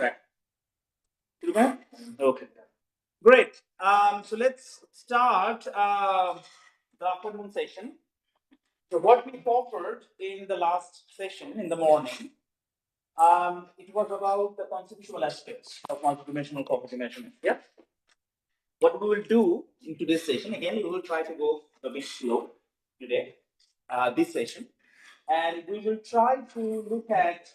track. Okay. Great. So let's start the afternoon session. So what we covered in the last session in the morning, it was about the conceptual aspects of multidimensional property measurement. Yeah. What we will do in today's session, again, we will try to go a bit slow today, this session, and we will try to look at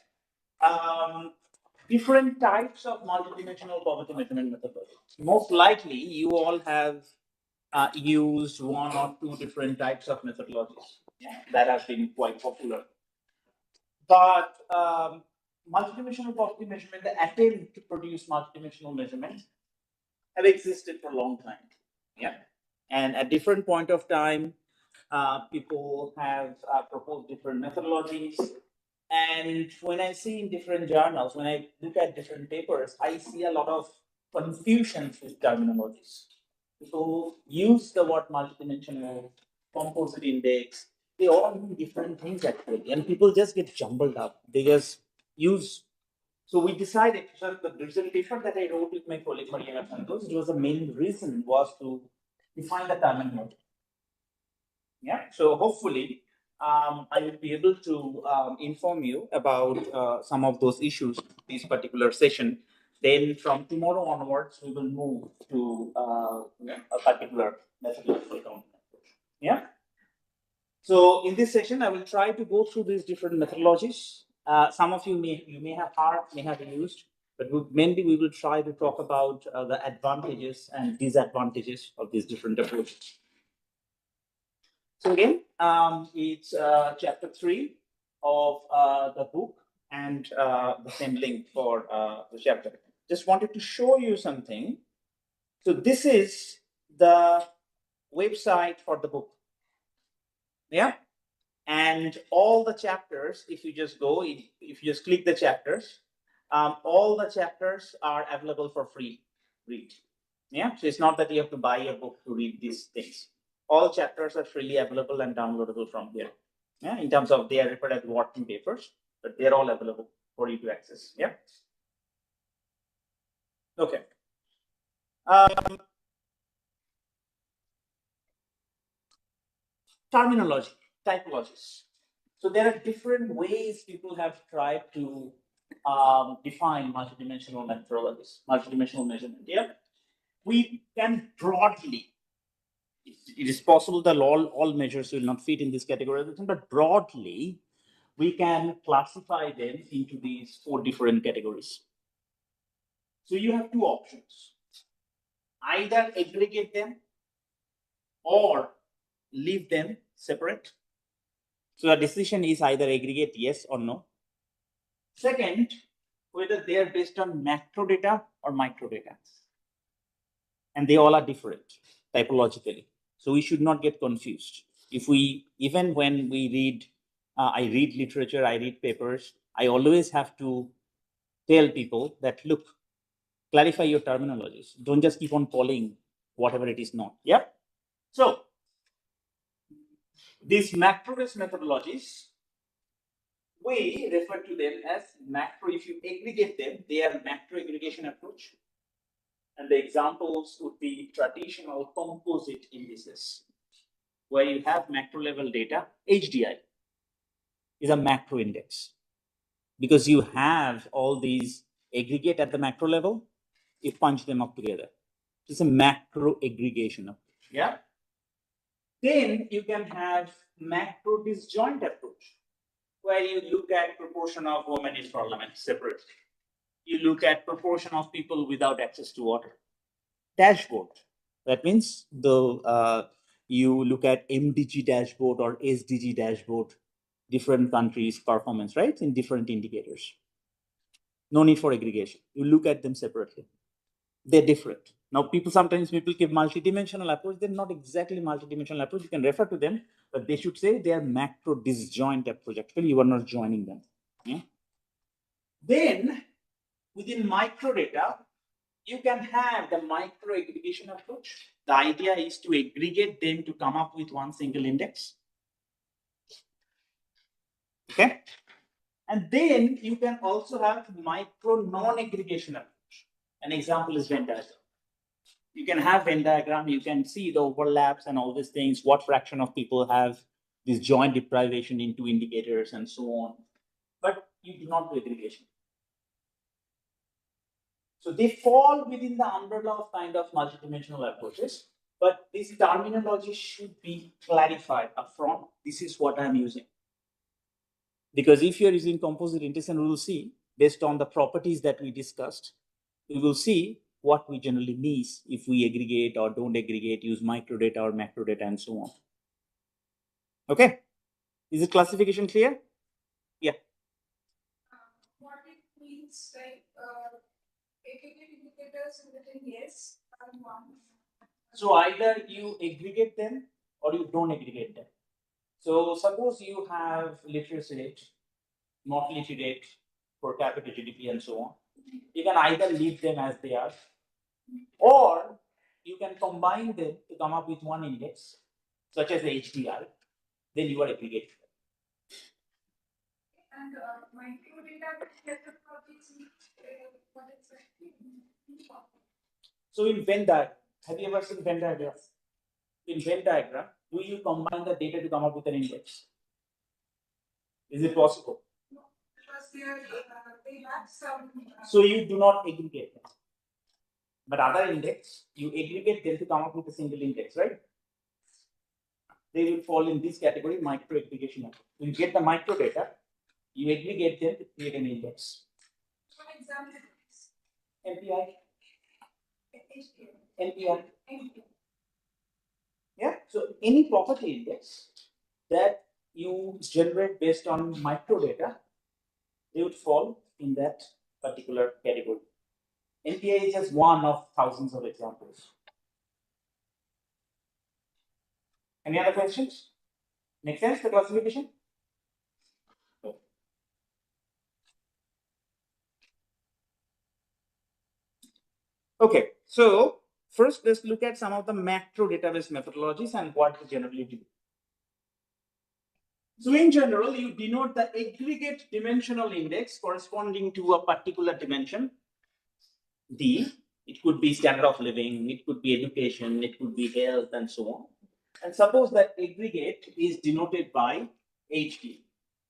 different types of multidimensional property measurement methodologies. Most likely, you all have used one or two different types of methodologies that have been quite popular. But multidimensional property measurement, the attempt to produce multidimensional measurements, have existed for a long time. Yeah, and at different point of time, people have proposed different methodologies. And when I see in different journals, when I look at different papers, I see a lot of confusion with terminologies. People use the word multidimensional, composite index. They all mean different things actually, and people just get jumbled up. They just use. So we decided. So the result paper that I wrote with my colleague Maria Santos, it was the main reason was to define the terminology. Yeah. So hopefully, I will be able to inform you about some of those issues this particular session. Then from tomorrow onwards, we will move to a particular methodological. Yeah. So in this session, I will try to go through these different methodologies. Some of you may have heard, may have used, but mainly we will try to talk about the advantages and disadvantages of these different approaches. So again, it's chapter 3 of the book and the same link for the chapter. Just wanted to show you something. So this is the website for the book. Yeah. And all the chapters, if you just go, if you just click the chapters, all the chapters are available for free read. Yeah. So it's not that you have to buy a book to read these things. All chapters are freely available and downloadable from here. Yeah, in terms of they are referred as working papers, but they're all available for you to access. Yeah. Okay. Terminology, typologies. So there are different ways people have tried to define multidimensional methodologies, multidimensional measurement. Yeah. We can broadly, it is possible that all measures will not fit in this categorization, but broadly, we can classify them into these 4 different categories. So you have 2 options. Either aggregate them or leave them separate. So the decision is either aggregate yes or no. Second, whether they are based on macro data or micro data. And they all are different typologically. So we should not get confused. Even when we read, I read literature, I read papers, I always have to tell people that, look, clarify your terminologies. Don't just keep on calling whatever it is not. Yeah. So these macro-based methodologies, we refer to them as macro. If you aggregate them, they are macro aggregation approach. And the examples would be traditional composite indices, where you have macro level data. HDI is a macro index because you have all these aggregate at the macro level, you punch them up together. It's a macro aggregation approach. Yeah. Then you can have macro disjoint approach, where you look at proportion of women in parliament separately. You look at proportion of people without access to water. Dashboard. That means you look at MDG dashboard or SDG dashboard, different countries' performance, right, in different indicators. No need for aggregation. You look at them separately. They're different. Now, sometimes people give multidimensional approach. They're not exactly multidimensional approach. You can refer to them, but they should say they are macro disjoint approach. Actually, you are not joining them. Yeah? Then, within micro data, you can have the micro aggregation approach. The idea is to aggregate them to come up with one single index. Okay. And then you can also have micro non-aggregation approach. An example is Venn diagram. You can have Venn diagram, you can see the overlaps and all these things, what fraction of people have this joint deprivation into indicators and so on. But you do not do aggregation. So they fall within the umbrella of kind of multidimensional approaches, but this terminology should be clarified upfront. This is what I'm using. Because if you're using composite integration, we will see, based on the properties that we discussed, we will see what we generally miss if we aggregate or don't aggregate, use microdata or macrodata and so on. Okay? Is the classification clear? Yeah. What it means, like, aggregate indicators within yes and one. So either you aggregate them or you don't aggregate them. So suppose you have literacy rate, mortality rate, per capita GDP and so on. You can either leave them as they are, or you can combine them to come up with one index, such as the HDR, then you are aggregating. And microdata methodologies, what exactly? So in Venn diagram, have you ever seen Venn diagram? In Venn diagram, do you combine the data to come up with an index? Is it possible? No, because they have some. So you do not aggregate them. But other index, you aggregate them to come up with a single index, right? They will fall in this category, micro aggregation. You get the micro data, you aggregate them to create an index. One example is MPI. HDL. MPI. Yeah. So any property index that you generate based on microdata, they would fall in that particular category. NPI is just one of thousands of examples. Any other questions? Make sense, the classification? Okay, so first let's look at some of the macro database methodologies and what we generally do. So in general, you denote the aggregate dimensional index corresponding to a particular dimension, D. It could be standard of living, it could be education, it could be health, and so on. And suppose that aggregate is denoted by HD.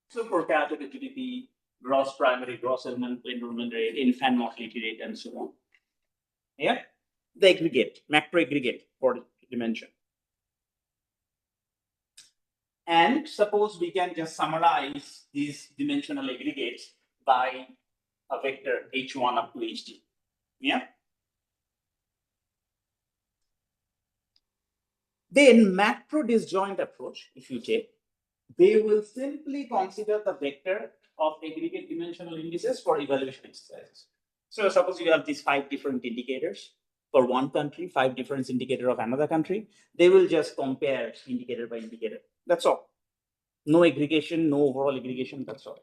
So per capita GDP, gross primary, gross enrollment rate, infant mortality rate, and so on. Yeah, the aggregate, macro aggregate for the dimension. And suppose we can just summarize these dimensional aggregates by a vector H1 up to HD. Yeah. Then macro disjoint approach, if you take, they will simply consider the vector of aggregate dimensional indices for evaluation exercises. So suppose you have these 5 different indicators for one country, 5 different indicators of another country. They will just compare indicator by indicator. That's all. No aggregation, no overall aggregation, that's all.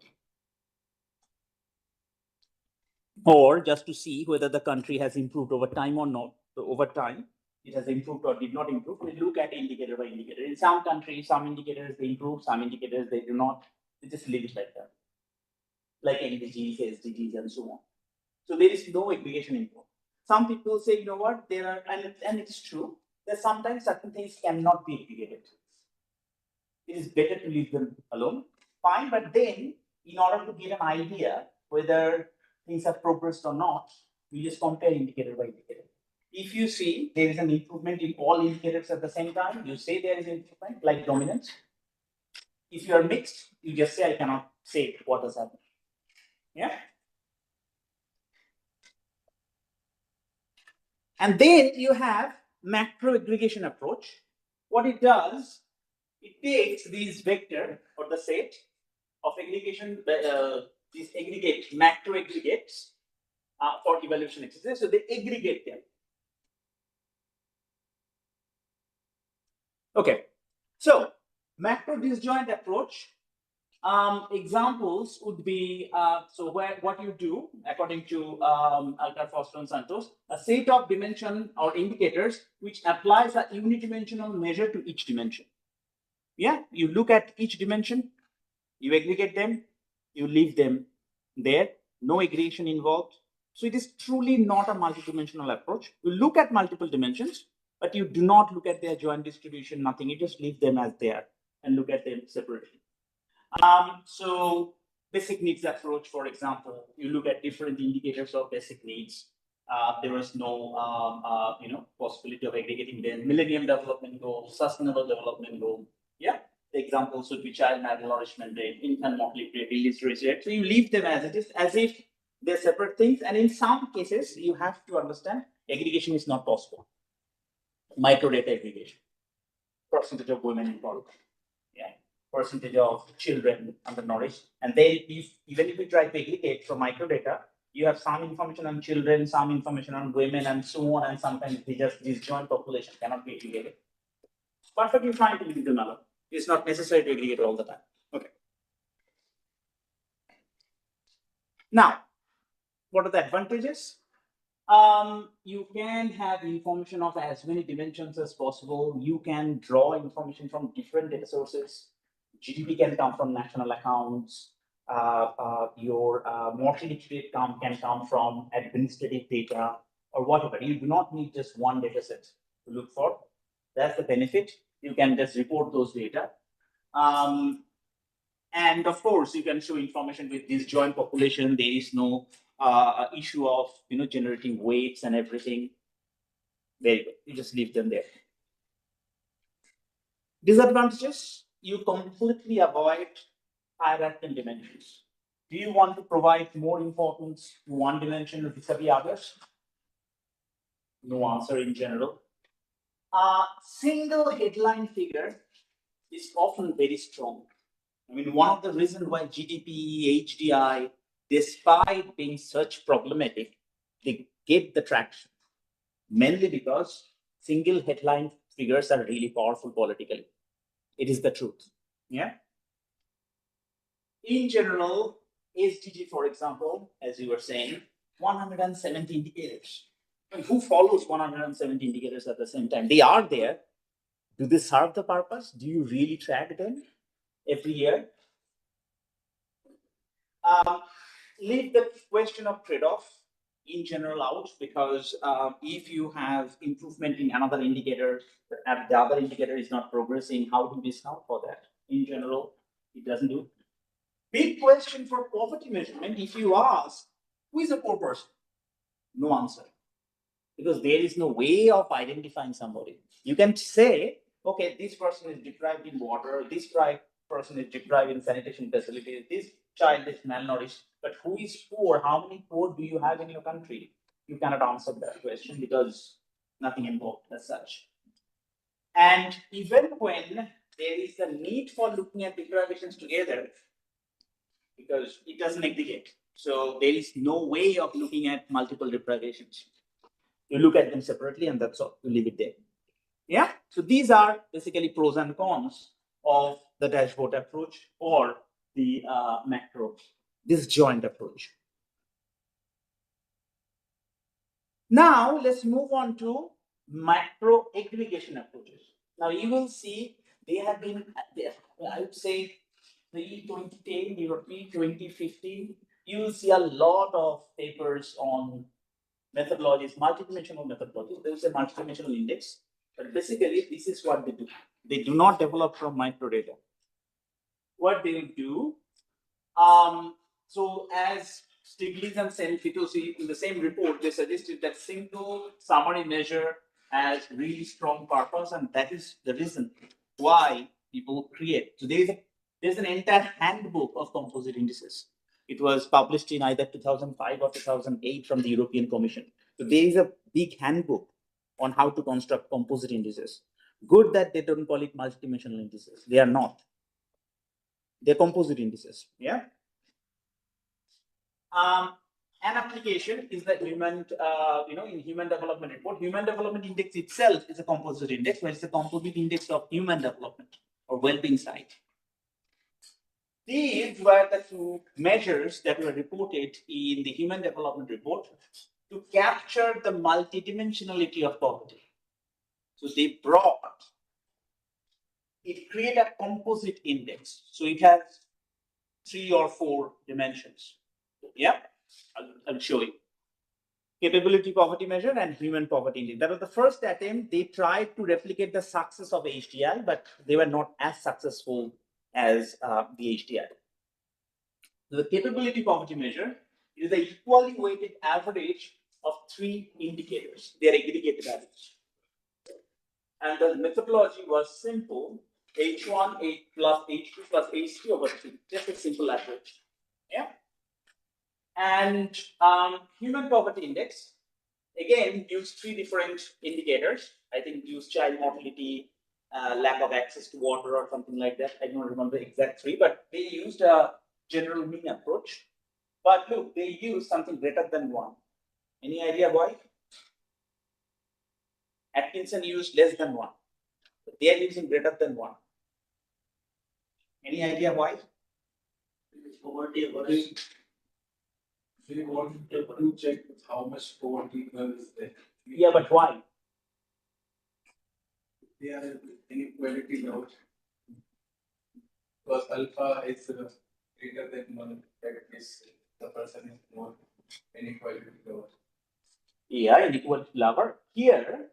Or just to see whether the country has improved over time or not. So over time, it has improved or did not improve. We look at indicator by indicator. In some countries, some indicators they improve, some indicators they do not. We just leave it like that, like NDGs, SDGs, and so on. So there is no aggregation involved. Some people say, you know what, there are, and it's true that sometimes certain things cannot be aggregated. It is better to leave them alone. Fine, but then in order to get an idea whether things have progressed or not, we just compare indicator by indicator. If you see there is an improvement in all indicators at the same time, you say there is improvement, like dominance. If you are mixed, you just say I cannot say what has happened. Yeah. And then you have macro aggregation approach. What it does, it takes these vector or the set of aggregation, these aggregate macro aggregates for evaluation exercises. So they aggregate them. Okay. So macro disjoint approach. Examples would be so what you do according to Alcar, Foster, and Santos, a set of dimension or indicators which applies a unidimensional measure to each dimension. Yeah, you look at each dimension, you aggregate them, You leave them there, no aggregation involved. So it is truly not a multidimensional approach. You look at multiple dimensions, but you do not look at their joint distribution, nothing. You just leave them as they are and look at them separately. So basic needs approach, for example, you look at different indicators of basic needs. There was no, possibility of aggregating them. Millennium Development Goal, Sustainable Development Goal. Yeah, the examples would be child malnourishment rate, infant mortality rate, illiteracy rate. So you leave them as it is, as if they're separate things. And in some cases, you have to understand aggregation is not possible. Microdata aggregation, percentage of women in poverty. Yeah, percentage of children undernourished. And then even if you try to aggregate from microdata, you have some information on children, some information on women, and so on. And sometimes this joint population cannot be aggregated. Perfectly fine to leave them alone. It's not necessary to aggregate all the time. Okay. Now, what are the advantages? You can have information of as many dimensions as possible. You can draw information from different data sources. GDP can come from national accounts. Your mortality rate can come from administrative data or whatever. You do not need just one data set to look for. That's the benefit. You can just report those data. And of course, you can show information with this joint population. There is no issue of generating weights and everything. Very good. You just leave them there. Disadvantages: you completely avoid hierarchical dimensions. Do you want to provide more importance to one dimension vis-a-vis others? No answer in general. A single headline figure is often very strong. I mean, one of the reasons why GDP, HDI, despite being such problematic, they get the traction, mainly because single headline figures are really powerful politically. It is the truth. Yeah. In general, SDG, for example, as you were saying, 170 indicators. And who follows 170 indicators at the same time? They are there. Do they serve the purpose? Do you really track them every year? Leave the question of trade-off in general out, because if you have improvement in another indicator and the other indicator is not progressing, how do we discount for that? In general, it doesn't do. Big question for poverty measurement: if you ask who is a poor person, no answer, because there is no way of identifying somebody. You can say, okay, this person is deprived in water, this person is deprived in sanitation facilities, this child is malnourished, but who is poor? How many poor do you have in your country? You cannot answer that question because nothing involved as such. And even when there is a need for looking at deprivations together, because it doesn't aggregate, so there is no way of looking at multiple deprivations. You look at them separately, and that's all. You leave it there. Yeah. So these are basically pros and cons of the dashboard approach or the macro, this joint approach. Now let's move on to macro aggregation approaches. Now you will see they have been, I would say, pre-2010 or pre-2015. You will see a lot of papers on methodologies, multidimensional methodologies. There is a multidimensional index, but basically this is what they do. They do not develop from microdata. What they will do, so as Stiglitz and Senfitosi in the same report, they suggested that single summary measure has really strong purpose, and that is the reason why people create. So there's an entire handbook of composite indices. It was published in either 2005 or 2008 from the European Commission. So there is a big handbook on how to construct composite indices. Good that they don't call it multidimensional indices. They are not. They're composite indices. Yeah. An application is the human, in Human Development Report. Human Development Index itself is a composite index, but it's a composite index of human development or well-being side. These were the two measures that were reported in the Human Development Report to capture the multidimensionality of poverty. So they create a composite index. So it has 3 or 4 dimensions. Yeah, I'll show you. Capability poverty measure and human poverty index. That was the first attempt. They tried to replicate the success of HDI, but they were not as successful as the HDI. The capability poverty measure is the equally weighted average of 3 indicators. They are aggregated values. And the methodology was simple: H1 H plus H2 plus H3 over 3. Just a simple average. Yeah. And human poverty index, again, use 3 different indicators. I think use child mortality, lack of access to water or something like that. I don't remember the exact 3, but they used a general mean approach. But look, they use something greater than 1. Any idea why? Atkinson used less than 1. They are using greater than 1. Any idea why? Poverty average. They want to check how much poverty is there. Yeah, but why? They are inequality now. Because alpha is greater than 1, that is the person is more inequality lower. Yeah, inequality lower. Here,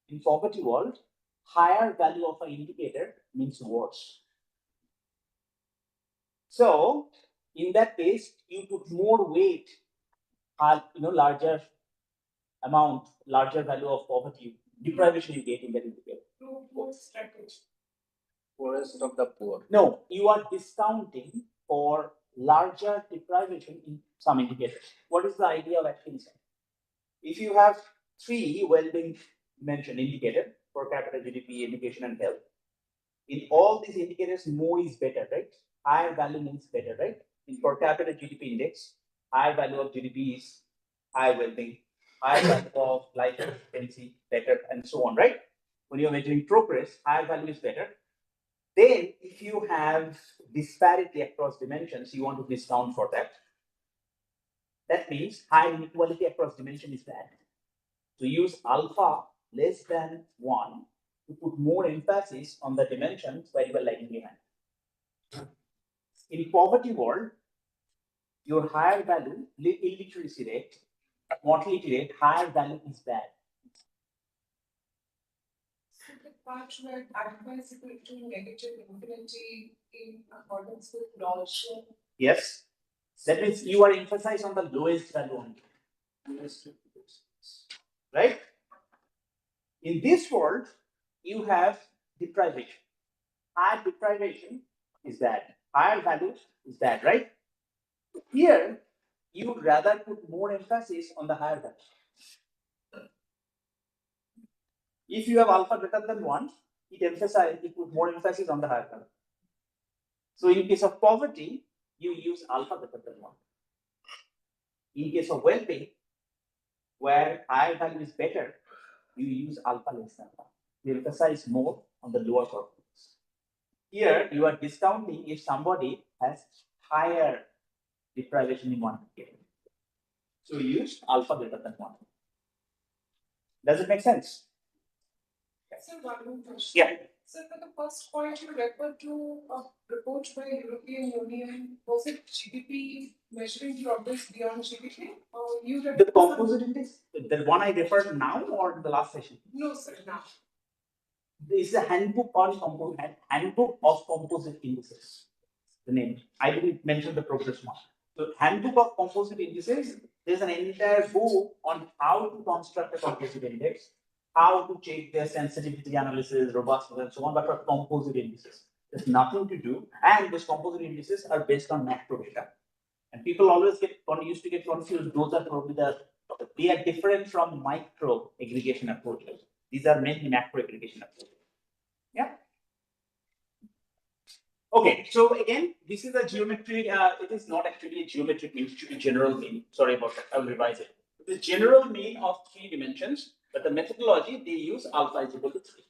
in poverty world, higher value of an indicator means worse. So, in that case, you put more weight, larger amount, larger value of poverty, deprivation you get in that indicator. Poorest of the poor. No, you are discounting for larger deprivation in some indicators. What is the idea of Atkinson? If you have 3 well-being dimension indicator: per capita, GDP, education, and health. In all these indicators, more is better, right? Higher value means better, right? In per capita GDP index, higher value of GDP is higher well-being, higher value of life expectancy, better, and so on, right? When you're measuring progress, higher value is better. Then, if you have disparity across dimensions, you want to discount for that. That means high inequality across dimension is bad. To use alpha less than 1 to put more emphasis on the dimensions where you are lagging behind. In poverty world, your higher value, illiteracy rate, mortality rate, higher value is bad. So the part where alpha is equal to negative infinity in accordance with laws. Yes. That means you are emphasized on the lowest value only. Right? In this world, you have deprivation. Higher deprivation is bad. Higher value is bad, right? Here, you would rather put more emphasis on the higher value. If you have alpha greater than 1, it put more emphasis on the higher value. So in case of poverty, you use alpha greater than 1. In case of well-being, where higher value is better, you use alpha less than 1. You emphasize more on the lower performance. Here, you are discounting if somebody has higher deprivation in one indicator. So you use alpha greater than 1. Does it make sense? So one more question. Yeah. So for the first point, you referred to a report by European Union. Was it GDP measuring progress beyond GDP? Or you referred The composite index, the one I referred now or in the last session? No, sir, now. This is a handbook of composite indices. The name. I didn't mention the progress mark. So handbook of composite indices, there's an entire book on how to construct a composite index, how to check their sensitivity analysis, robustness, and so on, but for composite indices. There's nothing to do, and these composite indices are based on macro data. And people always used to get confused. Those are probably they are different from micro aggregation approaches. These are mainly macro aggregation approaches. Yeah. Okay, so again, this is a geometry. It is not actually a geometric mean, it should be general mean. Sorry about that. I'll revise it. The general mean of 3 dimensions, but the methodology they use alpha is equal to 3.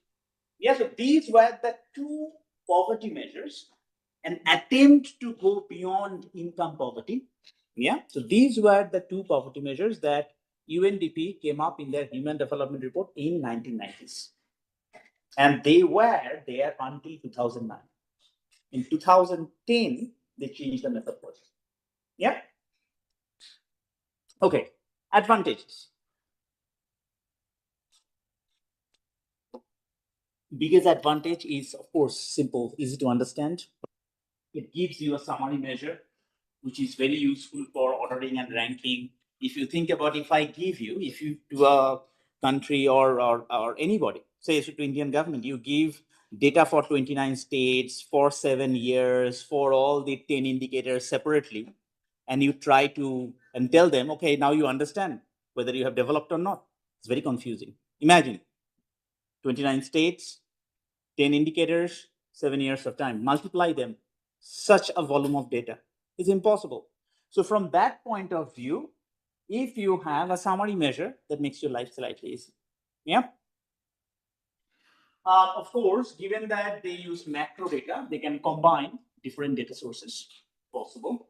Yeah, so these were the 2 poverty measures, an attempt to go beyond income poverty. Yeah, so these were the 2 poverty measures that UNDP came up in their Human Development Report in 1990s, and they were there until 2009. In 2010, they change the methodology. Yeah. Okay. Advantages. Biggest advantage is, of course, simple, easy to understand. It gives you a summary measure, which is very useful for ordering and ranking. If you think about, if you to a country or anybody, say to Indian government, you give data for 29 states for 7 years for all the 10 indicators separately, and you try to and tell them, okay, now you understand whether you have developed or not. It's very confusing. Imagine 29 states, 10 indicators, 7 years of time. Multiply them. Such a volume of data is impossible. So from that point of view, if you have a summary measure, that makes your life slightly easy. Yeah. Of course, given that they use macro data, they can combine different data sources. Possible.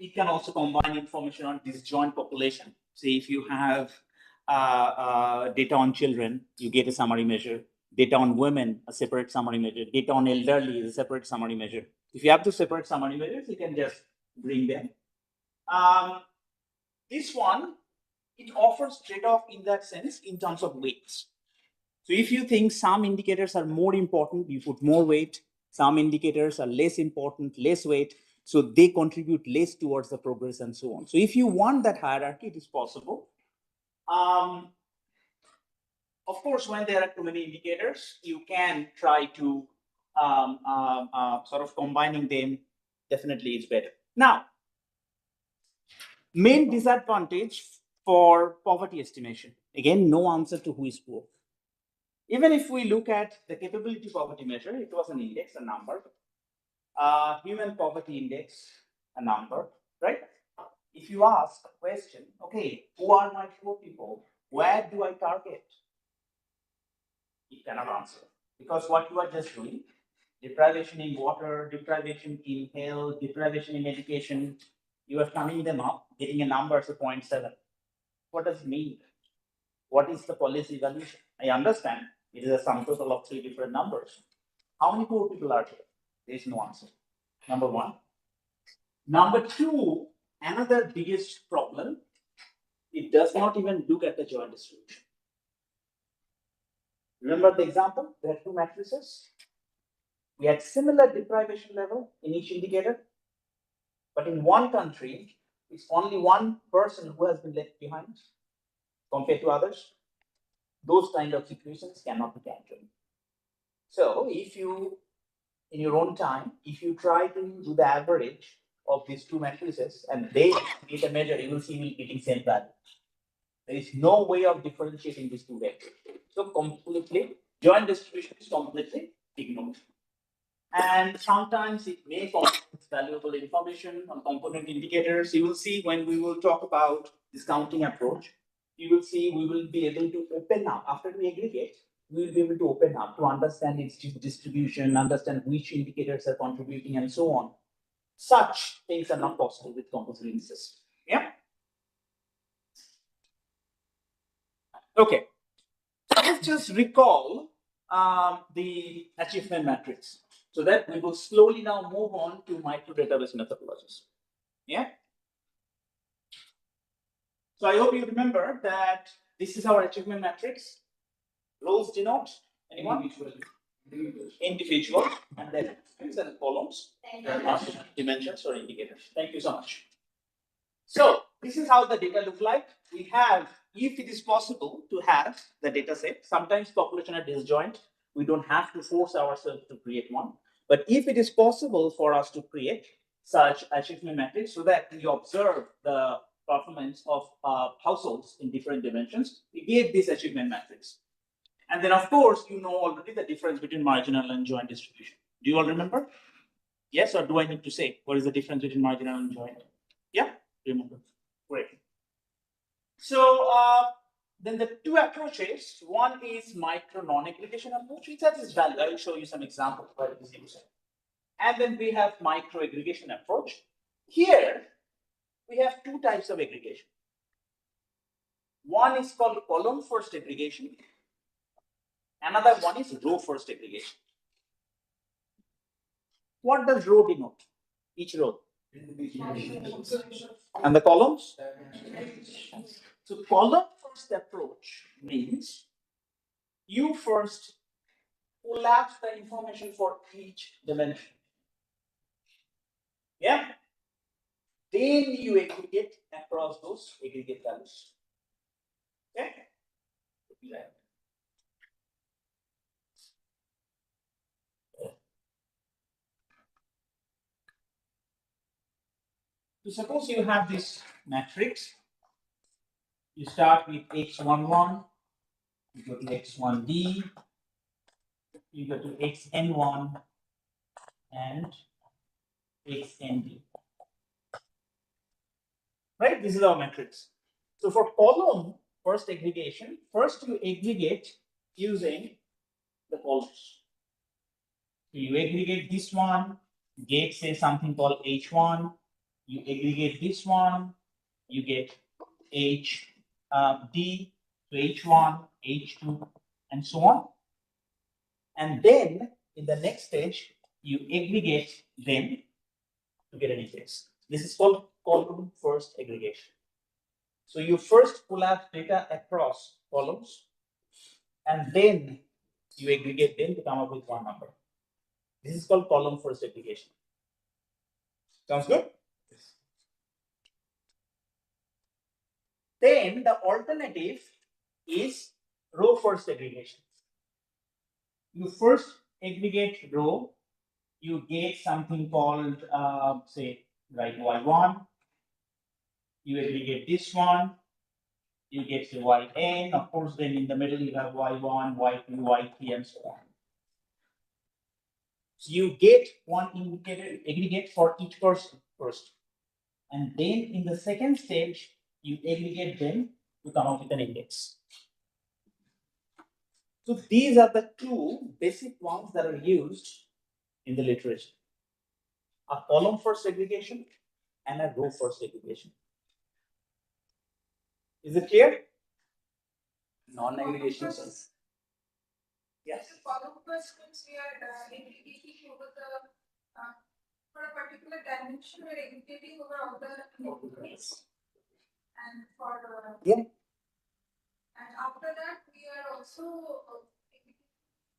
It can also combine information on disjoint population. Say if you have data on children, you get a summary measure. Data on women, a separate summary measure. Data on elderly is a separate summary measure. If you have two separate summary measures, you can just bring them. This one, it offers trade-off in that sense in terms of weights. So if you think some indicators are more important, you put more weight. Some indicators are less important, less weight. So they contribute less towards the progress and so on. So if you want that hierarchy, it is possible. Of course, when there are too many indicators, you can try to sort of combining them. Definitely is better. Now, main disadvantage for poverty estimation. Again, no answer to who is poor. Even if we look at the capability poverty measure, it was an index, a number. Human poverty index, a number, right? If you ask a question, okay, who are my poor people? Where do I target? You cannot answer. Because what you are just doing, deprivation in water, deprivation in health, deprivation in education, you are summing them up, getting a number as a 0.7. What does it mean? What is the policy evaluation? I understand it is a sum total of 3 different numbers. How many poor people are there? There is no answer. Number one. Number two, another biggest problem, it does not even look at the joint distribution. Remember the example? There are two matrices. We had similar deprivation level in each indicator, but in one country, it's only one person who has been left behind compared to others. Those kind of situations cannot be captured. So if you, in your own time, if you try to do the average of these two matrices and they create a measure, you will see you getting same value. There is no way of differentiating these two vectors. So completely, joint distribution is completely ignored. And sometimes it may contain valuable information on component indicators. You will see when we will talk about discounting approach, you will see we will be able to open up after we aggregate. We will be able to open up to understand its distribution, understand which indicators are contributing, and so on. Such things are not possible with composite indices. Yeah. Okay. So let's just recall the achievement matrix, so that we will slowly now move on to micro database methodologies. Yeah. So I hope you remember that this is our achievement matrix. Rows denote anyone? Individual, and then columns, dimensions or indicators. Thank you so much. So this is how the data look like. We have, if it is possible to have the data set, sometimes population are disjoint. We don't have to force ourselves to create one. But if it is possible for us to create such achievement matrix so that we observe the performance of households in different dimensions, we get this achievement matrix. And then, of course, you know already the difference between marginal and joint distribution. Do you all remember? Yes, or do I need to say what is the difference between marginal and joint? Yeah, remember. Great. So then the two approaches, one is micro non-aggregation approach, which has its value. I will show you some examples where it is used. And then we have micro aggregation approach. Here we have two types of aggregation. One is called column first aggregation. Another one is row first aggregation. What does row denote? Each row. Observation. And the columns? So column first approach means you first collapse the information for each dimension. Yeah. Then you aggregate across those aggregate values. Okay. So suppose you have this matrix. You start with x11, you go to x1d, you go to xn1 and xnd. Right? This is our matrix. So for column first aggregation, first you aggregate using the columns. So you aggregate this one, get say something called h1. You aggregate this one, you get h d, so h1, h2, and so on. And then in the next stage, you aggregate them to get an index. This is called column first aggregation. So you first collapse data across columns, and then you aggregate them to come up with one number. This is called column first aggregation. Sounds good? Then the alternative is row first aggregation. You first aggregate row, you get something called, say, like y1. You aggregate this one, you get the yn. Of course, then in the middle you have y1, y2, y3, and so on. So you get one indicator aggregate for each person first. And then in the second stage, you aggregate them to come up with an index. So these are the two basic ones that are used in the literature. A column first aggregation and a row first aggregation. Is it clear? Non-aggregation. Yes. The column first means we are aggregating over the for a particular dimension, we are aggregating over all the elements. And for Yeah. and after that we are also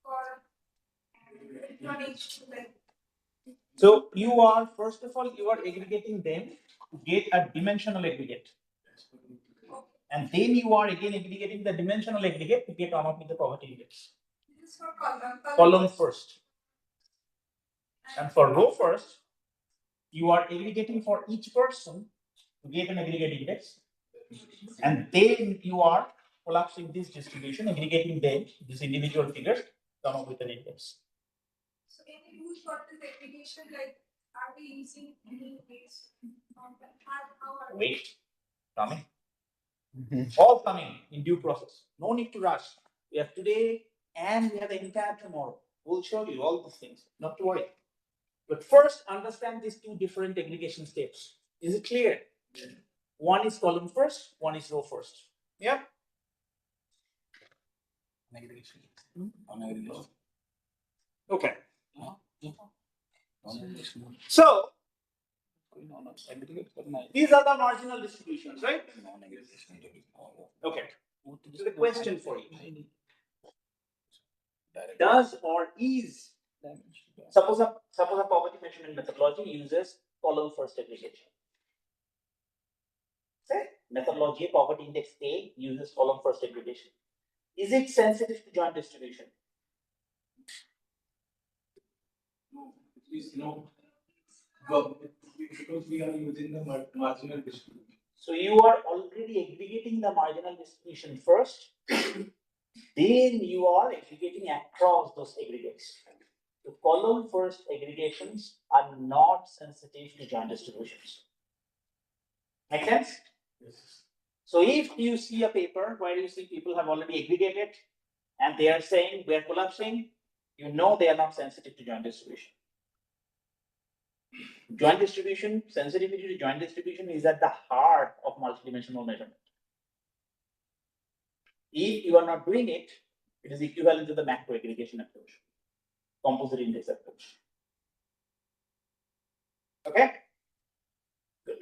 for H2 like. So you are, first of all, you are aggregating them to get a dimensional aggregate. And then you are again aggregating the dimensional aggregate to get one of the poverty index. This is for Column first. And for row first, you are aggregating for each person to get an aggregate index. And then you are collapsing this distribution, aggregating them, these individual figures, come up with an index. So can we use for this aggregation, like are we using any ways? How are we? Wait, coming. All coming in due process. No need to rush. We have today and we have the entire tomorrow. We'll show you all these things. Not to worry. But first, understand these two different aggregation steps. Is it clear? Yeah. One is column first, one is row first. Yeah. Aggregation. Okay. So these are the marginal distributions, right? Okay. So the question for you: does or is suppose a poverty measurement methodology uses column first aggregation? Say methodology poverty index A uses column first aggregation. Is it sensitive to joint distribution? No. Well, because we are using the marginal distribution. So you are already aggregating the marginal distribution first, then you are aggregating across those aggregates. The column first aggregations are not sensitive to joint distributions. Make sense? Yes. So if you see a paper where you see people have already aggregated and they are saying we are collapsing, you know they are not sensitive to joint distribution. Joint distribution, sensitivity to joint distribution is at the heart of multidimensional measurement. If you are not doing it, it is equivalent to the macro aggregation approach, composite index approach. Okay. Good.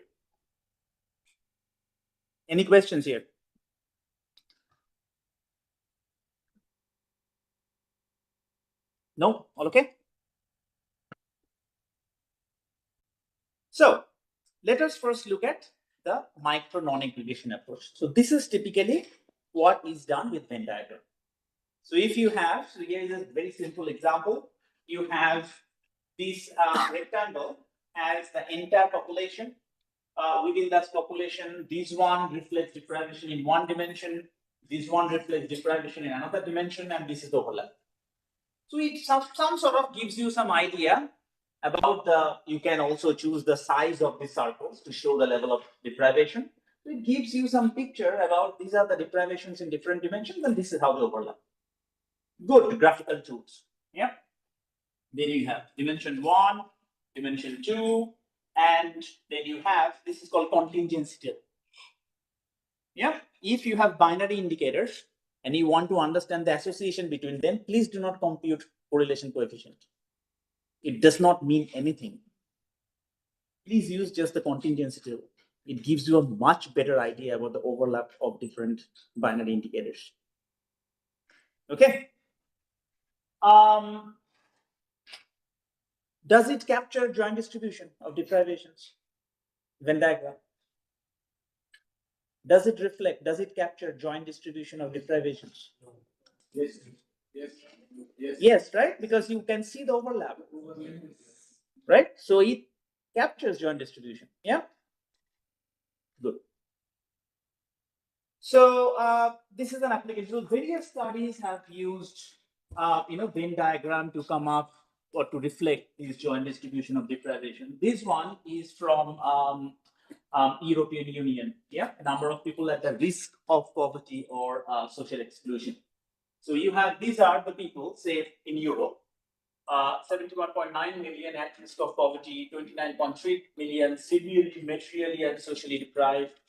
Any questions here? No? All okay? So let us first look at the micro non-aggregation approach. So this is typically what is done with Venn diagram. So if you have, so here is a very simple example. You have this rectangle as the entire population. Within that population, this one reflects deprivation in one dimension, this one reflects deprivation in another dimension, and this is the overlap. So it some sort of gives you some idea about you can also choose the size of the circles to show the level of deprivation. So it gives you some picture about these are the deprivations in different dimensions, and this is how they overlap. Good graphical tools. Yeah. Then you have dimension 1, dimension 2, and then you have, this is called contingency table. Yeah. If you have binary indicators and you want to understand the association between them, please do not compute correlation coefficient. It does not mean anything. Please use just the contingency table. It gives you a much better idea about the overlap of different binary indicators. Okay. Does it capture joint distribution of deprivations? Venn diagram. Does it reflect, does it capture joint distribution of deprivations? Yes. Yes. Yes. Yes, right? Because you can see the overlap. Right? So it captures joint distribution. Yeah? Good. So this is an application. So various studies have used Venn diagram to come up or to reflect this joint distribution of deprivation. This one is from European Union. Yeah, a number of people at the risk of poverty or social exclusion. So you have, these are the people, say in Europe, 71.9 million at risk of poverty, 29.3 million severely materially and socially deprived,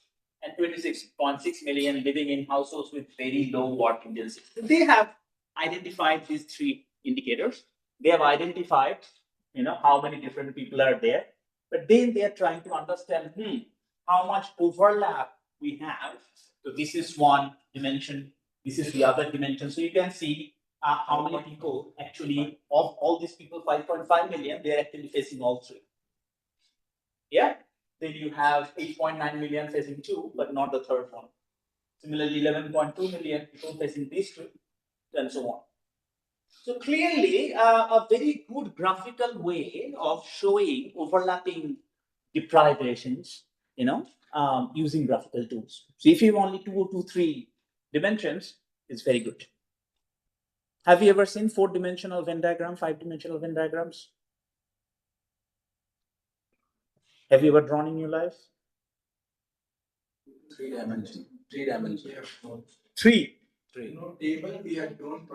and 26.6 million living in households with very low work intensity. They have identified these three indicators. They have identified, how many different people are there, but then they are trying to understand how much overlap we have. So this is one dimension. This is the other dimension. So you can see how many people actually, of all these people, 5.5 million, they're actually facing all three. Yeah. Then you have 8.9 million facing two, but not the third one. Similarly, 11.2 million people facing these two, and so on. So clearly, a very good graphical way of showing overlapping deprivations, using graphical tools. So if you have only 2 to 3 dimensions, it's very good. Have you ever seen 4-dimensional Venn diagram, 5-dimensional Venn diagrams? Have you ever drawn in your life? 3 dimension. 3 dimension. Three. Table we have drawn.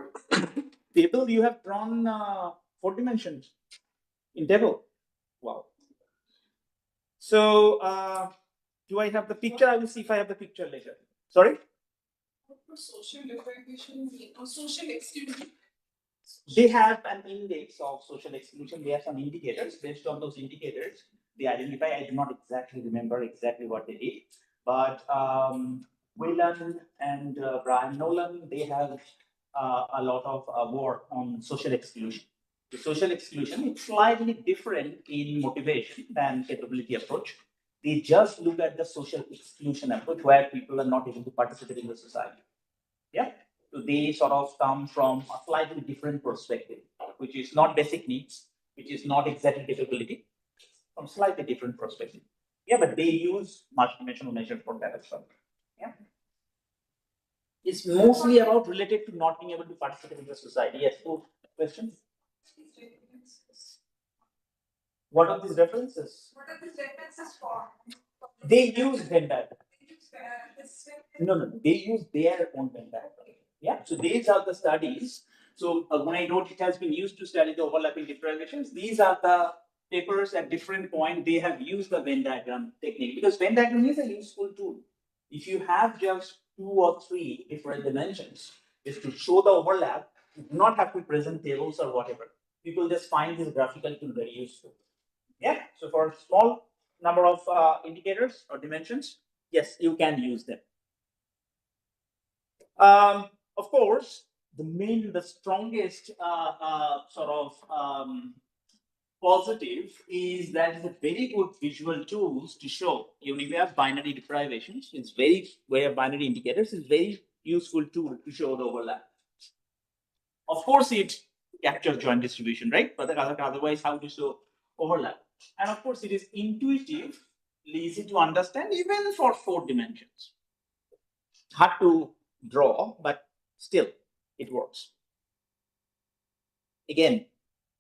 Table you have drawn 4 dimensions in table. Wow. So do I have the picture? I will see if I have the picture later. Sorry? Social deprivation or social exclusion. They have an index of social exclusion. They have some indicators. Based on those indicators, they identify. I do not exactly remember exactly what they did, but Whelan and Brian Nolan, they have a lot of work on social exclusion. The social exclusion is slightly different in motivation than capability approach. They just look at the social exclusion approach where people are not able to participate in the society. Yeah. So they sort of come from a slightly different perspective, which is not basic needs, which is not exactly capability, from slightly different perspective. Yeah, but they use multidimensional measures for that as well. Yeah. It's mostly about related to not being able to participate in the society. Yes, so questions? What are these references? What are these references for? They use Venn diagram. No, they use their own Venn diagram. Yeah, so these are the studies. So when I wrote it has been used to study the overlapping deprivations, these are the papers at different point. They have used the Venn diagram technique because Venn diagram is a useful tool. If you have just 2 or 3 different dimensions, is to show the overlap, you do not have to present tables or whatever. People just find this graphical tool very useful. Yeah. So for small number of indicators or dimensions, yes, you can use them. Of course, the strongest sort of positive is that it's a very good visual tools to show. Even if you have binary deprivations, it's very where binary indicators is very useful tool to show the overlap. Of course, it captures joint distribution, right? But otherwise, how to show overlap? And of course, it is intuitive, easy to understand, even for 4 dimensions. Hard to draw, but still, it works. Again,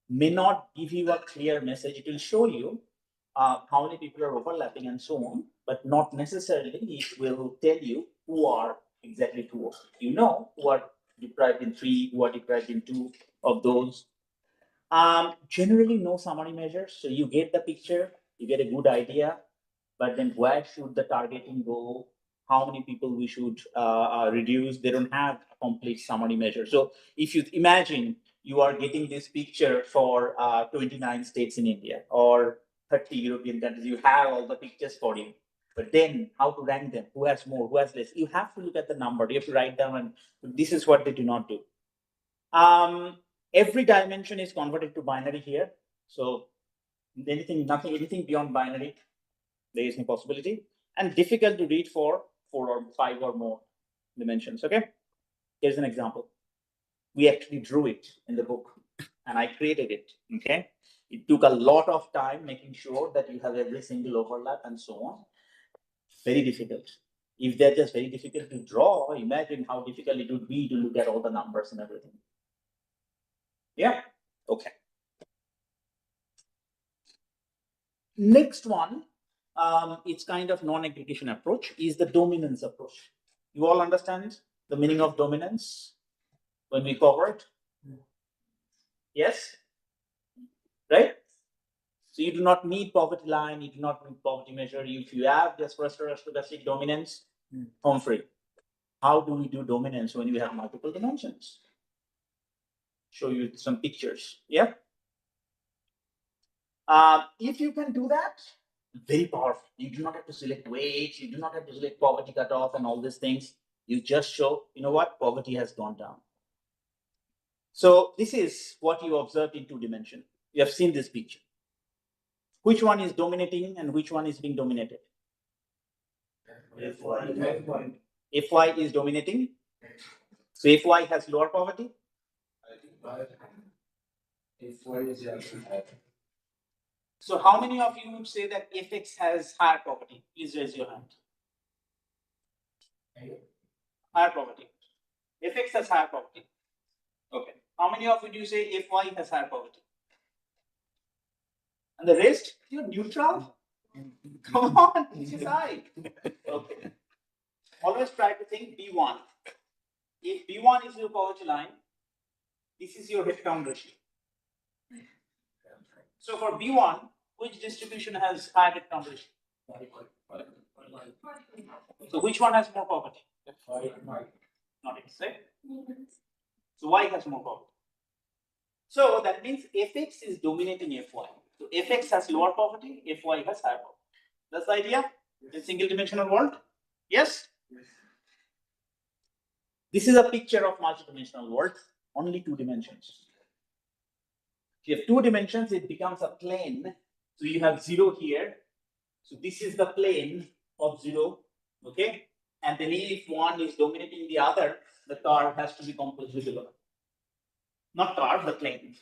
may not give you a clear message. It will show you how many people are overlapping and so on, but not necessarily it will tell you who are exactly 2. You know who are deprived in 3, who are deprived in 2 of those. Generally, no summary measures. So you get the picture, you get a good idea, but then where should the targeting go? How many people we should reduce? They don't have a complete summary measure. So if you imagine you are getting this picture for 29 states in India or 30 European countries, you have all the pictures for you. But then how to rank them? Who has more? Who has less? You have to look at the number. You have to write down, and this is what they do not do. Every dimension is converted to binary here. So anything beyond binary, there is no possibility. And difficult to read for 4 or 5 or more dimensions. Okay, here's an example. We actually drew it in the book, and I created it. Okay, it took a lot of time making sure that you have every single overlap and so on. Very difficult. If they're just very difficult to draw, imagine how difficult it would be to look at all the numbers and everything. Yeah. Okay. Next one, it's kind of non-aggregation approach, is the dominance approach. You all understand the meaning of dominance when we cover it? Yes? Right? So you do not need poverty line, you do not need poverty measure. If you have just stochastic dominance, home free. How do we do dominance when we have multiple dimensions? Show you some pictures. Yeah? If you can do that, very powerful. You do not have to select weights, you do not have to select poverty cutoff and all these things. You just show, you know what, poverty has gone down. So this is what you observed in 2 dimensions. You have seen this picture. Which one is dominating and which one is being dominated? Fy is dominating. So Fy has lower poverty. So how many of you would say that Fx has higher poverty? Please raise your hand. Higher poverty. Fx has higher poverty. Okay. How many of you do you say Fy has higher poverty? And the rest, you're neutral? Come on, this is high. Okay. Always try to think B1. If B1 is your poverty line, this is your headcount ratio. So for B1, which distribution has higher headcount ratio? So which one has more poverty? Not X, right? So Y has more poverty. So that means Fx is dominating Fy. So Fx has lower poverty, Fy has higher poverty. That's the idea in single dimensional world? Yes? This is a picture of multidimensional world, only 2 dimensions. If you have 2 dimensions, it becomes a plane. So you have 0 here. So this is the plane of 0. Okay? And then if one is dominating the other, the curve has to be composable. Not curve, the plane.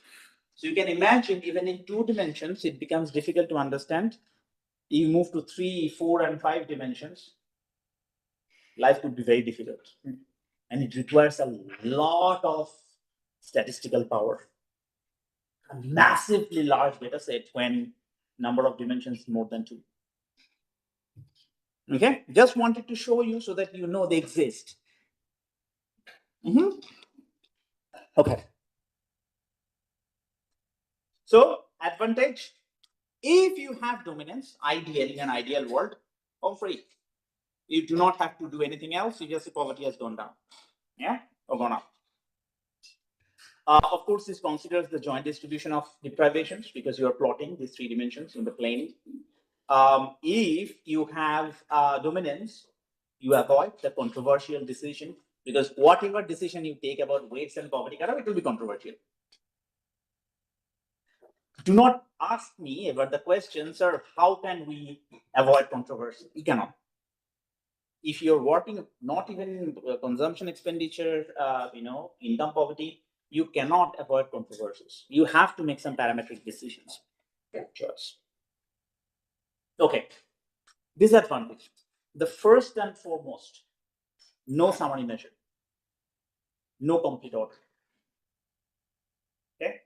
So you can imagine even in 2 dimensions, it becomes difficult to understand. You move to 3, 4, and 5 dimensions, life could be very difficult. And it requires a lot of statistical power. A massively large data set when number of dimensions more than 2. Okay, just wanted to show you so that you know they exist. Okay. So advantage, if you have dominance, ideally in an ideal world, home free. You do not have to do anything else. You just say poverty has gone down. Yeah, or gone up. Of course, this considers the joint distribution of deprivations because you are plotting these 3 dimensions in the plane. If you have dominance, you avoid the controversial decision because whatever decision you take about weights and poverty cutoff, it will be controversial. Do not ask me about the question, sir, how can we avoid controversy? We cannot. If you're working not even in consumption expenditure, income poverty, you cannot avoid controversies. You have to make some parametric decisions. Choice. Okay. Disadvantage. The first and foremost, no summary measure, no complete order. Okay.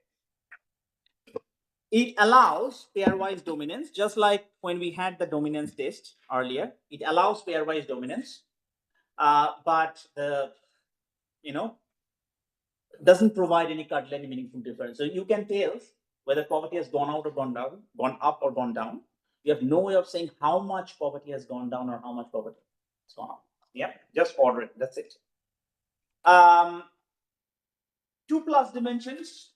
It allows pairwise dominance, just like when we had the dominance test earlier. It allows pairwise dominance, but doesn't provide any cardinally meaningful difference. So you can tell whether poverty has gone out or gone down, gone up or gone down. You have no way of saying how much poverty has gone down or how much poverty has gone up. Yeah, just order it. That's it. 2+ dimensions,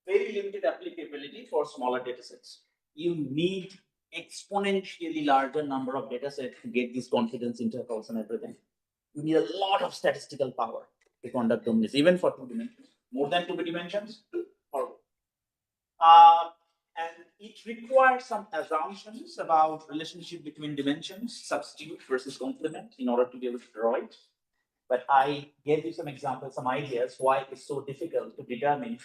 very limited applicability for smaller data sets. You need exponentially larger number of data sets to get these confidence intervals and everything. You need a lot of statistical power to conduct dominance, even for 2 dimensions. More than 2 dimensions, horrible. And it requires some assumptions about relationship between dimensions, substitute versus complement, in order to be able to draw it. But I gave you some examples, some ideas why it's so difficult to determine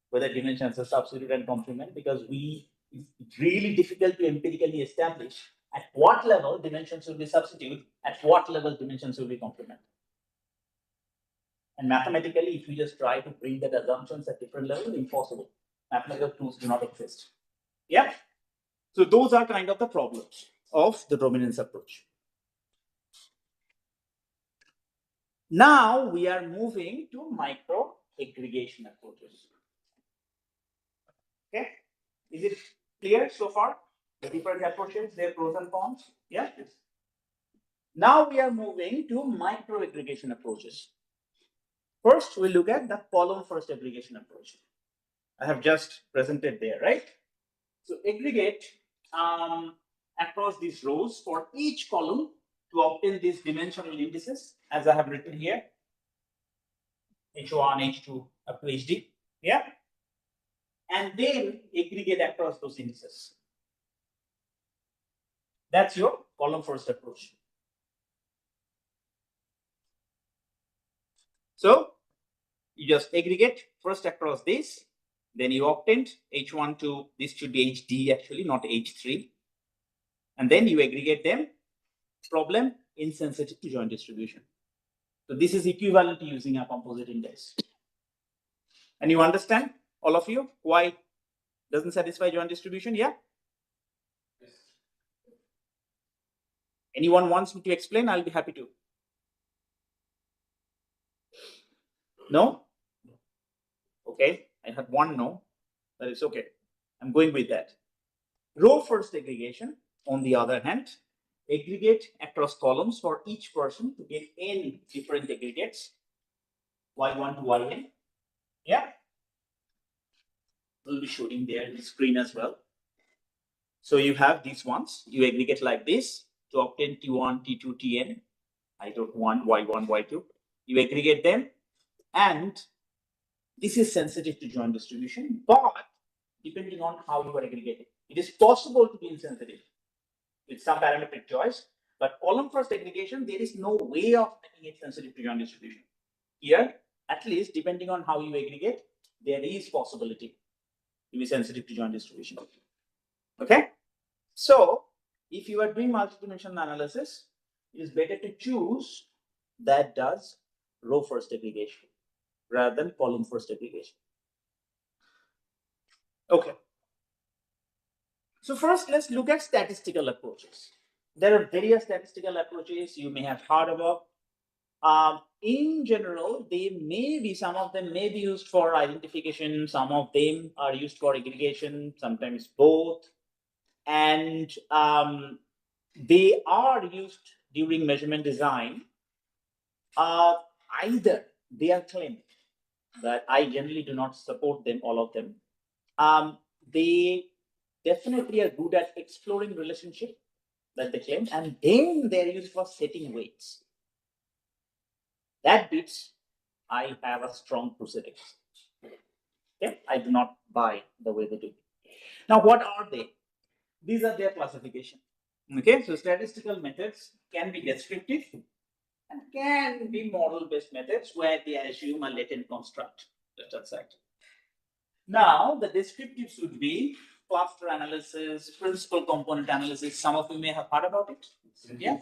whether dimensions are substitute and complement, because it's really difficult to empirically establish at what level dimensions will be substitute, at what level dimensions will be complement. And mathematically, if you just try to bring that assumptions at different levels, impossible. Mathematical tools do not exist. Yeah. So those are kind of the problems of the dominance approach. Now we are moving to micro aggregation approaches. Okay. Is it clear so far? The different approaches, their pros and cons? Yeah. Now we are moving to micro aggregation approaches. First, we'll look at the column first aggregation approach. I have just presented there, right? So aggregate across these rows for each column to obtain these dimensional indices, as I have written here. H1, H2, up to HD. Yeah. And then aggregate across those indices. That's your column first approach. So you just aggregate first across this, then you obtained H1 to this should be HD actually, not H3. And then you aggregate them. Problem insensitive to joint distribution. So this is equivalent to using a composite index. And you understand, all of you, why doesn't satisfy joint distribution? Yeah? Yes. Anyone wants me to explain? I'll be happy to. No? Okay, I had one no, but it's okay. I'm going with that. Row first aggregation, on the other hand, aggregate across columns for each person to get n different aggregates, y1 to yn. Yeah? We'll be showing there in the screen as well. So you have these ones, you aggregate like this to obtain T1, T2, Tn, I.1, Y1, Y2. You aggregate them, and this is sensitive to joint distribution, but depending on how you are aggregating, it is possible to be insensitive with some parametric choice, but column first aggregation, there is no way of making it sensitive to joint distribution. Here, at least depending on how you aggregate, there is possibility to be sensitive to joint distribution. Okay? So, if you are doing multidimensional analysis, it is better to choose that does row first aggregation rather than column first aggregation. Okay. So first, let's look at statistical approaches. There are various statistical approaches you may have heard about. In general, some of them may be used for identification, some of them are used for aggregation, sometimes both. And they are used during measurement design either their claim, but I generally do not support them, all of them. They definitely are good at exploring relationship that they claim, and then they're used for setting weights. That bits I have a strong proceedings. Okay, I do not buy the way they do. Now, what are they? These are their classification. Okay, so statistical methods can be descriptive and can be model-based methods where they assume a latent construct. Just a sec. Now, the descriptives would be cluster analysis, principal component analysis. Some of you may have heard about it. Yeah.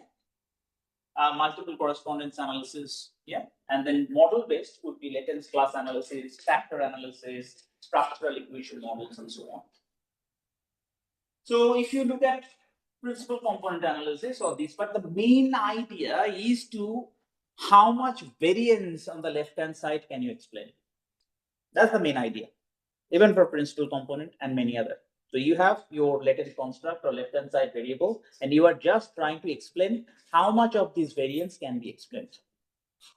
Multiple correspondence analysis. Yeah. And then model-based would be latence class analysis, factor analysis, structural equation models, and so on. So if you look at principal component analysis or this, but the main idea is to how much variance on the left-hand side can you explain? That's the main idea, even for principal component and many other. So you have your latent construct or left-hand side variable, and you are just trying to explain how much of this variance can be explained.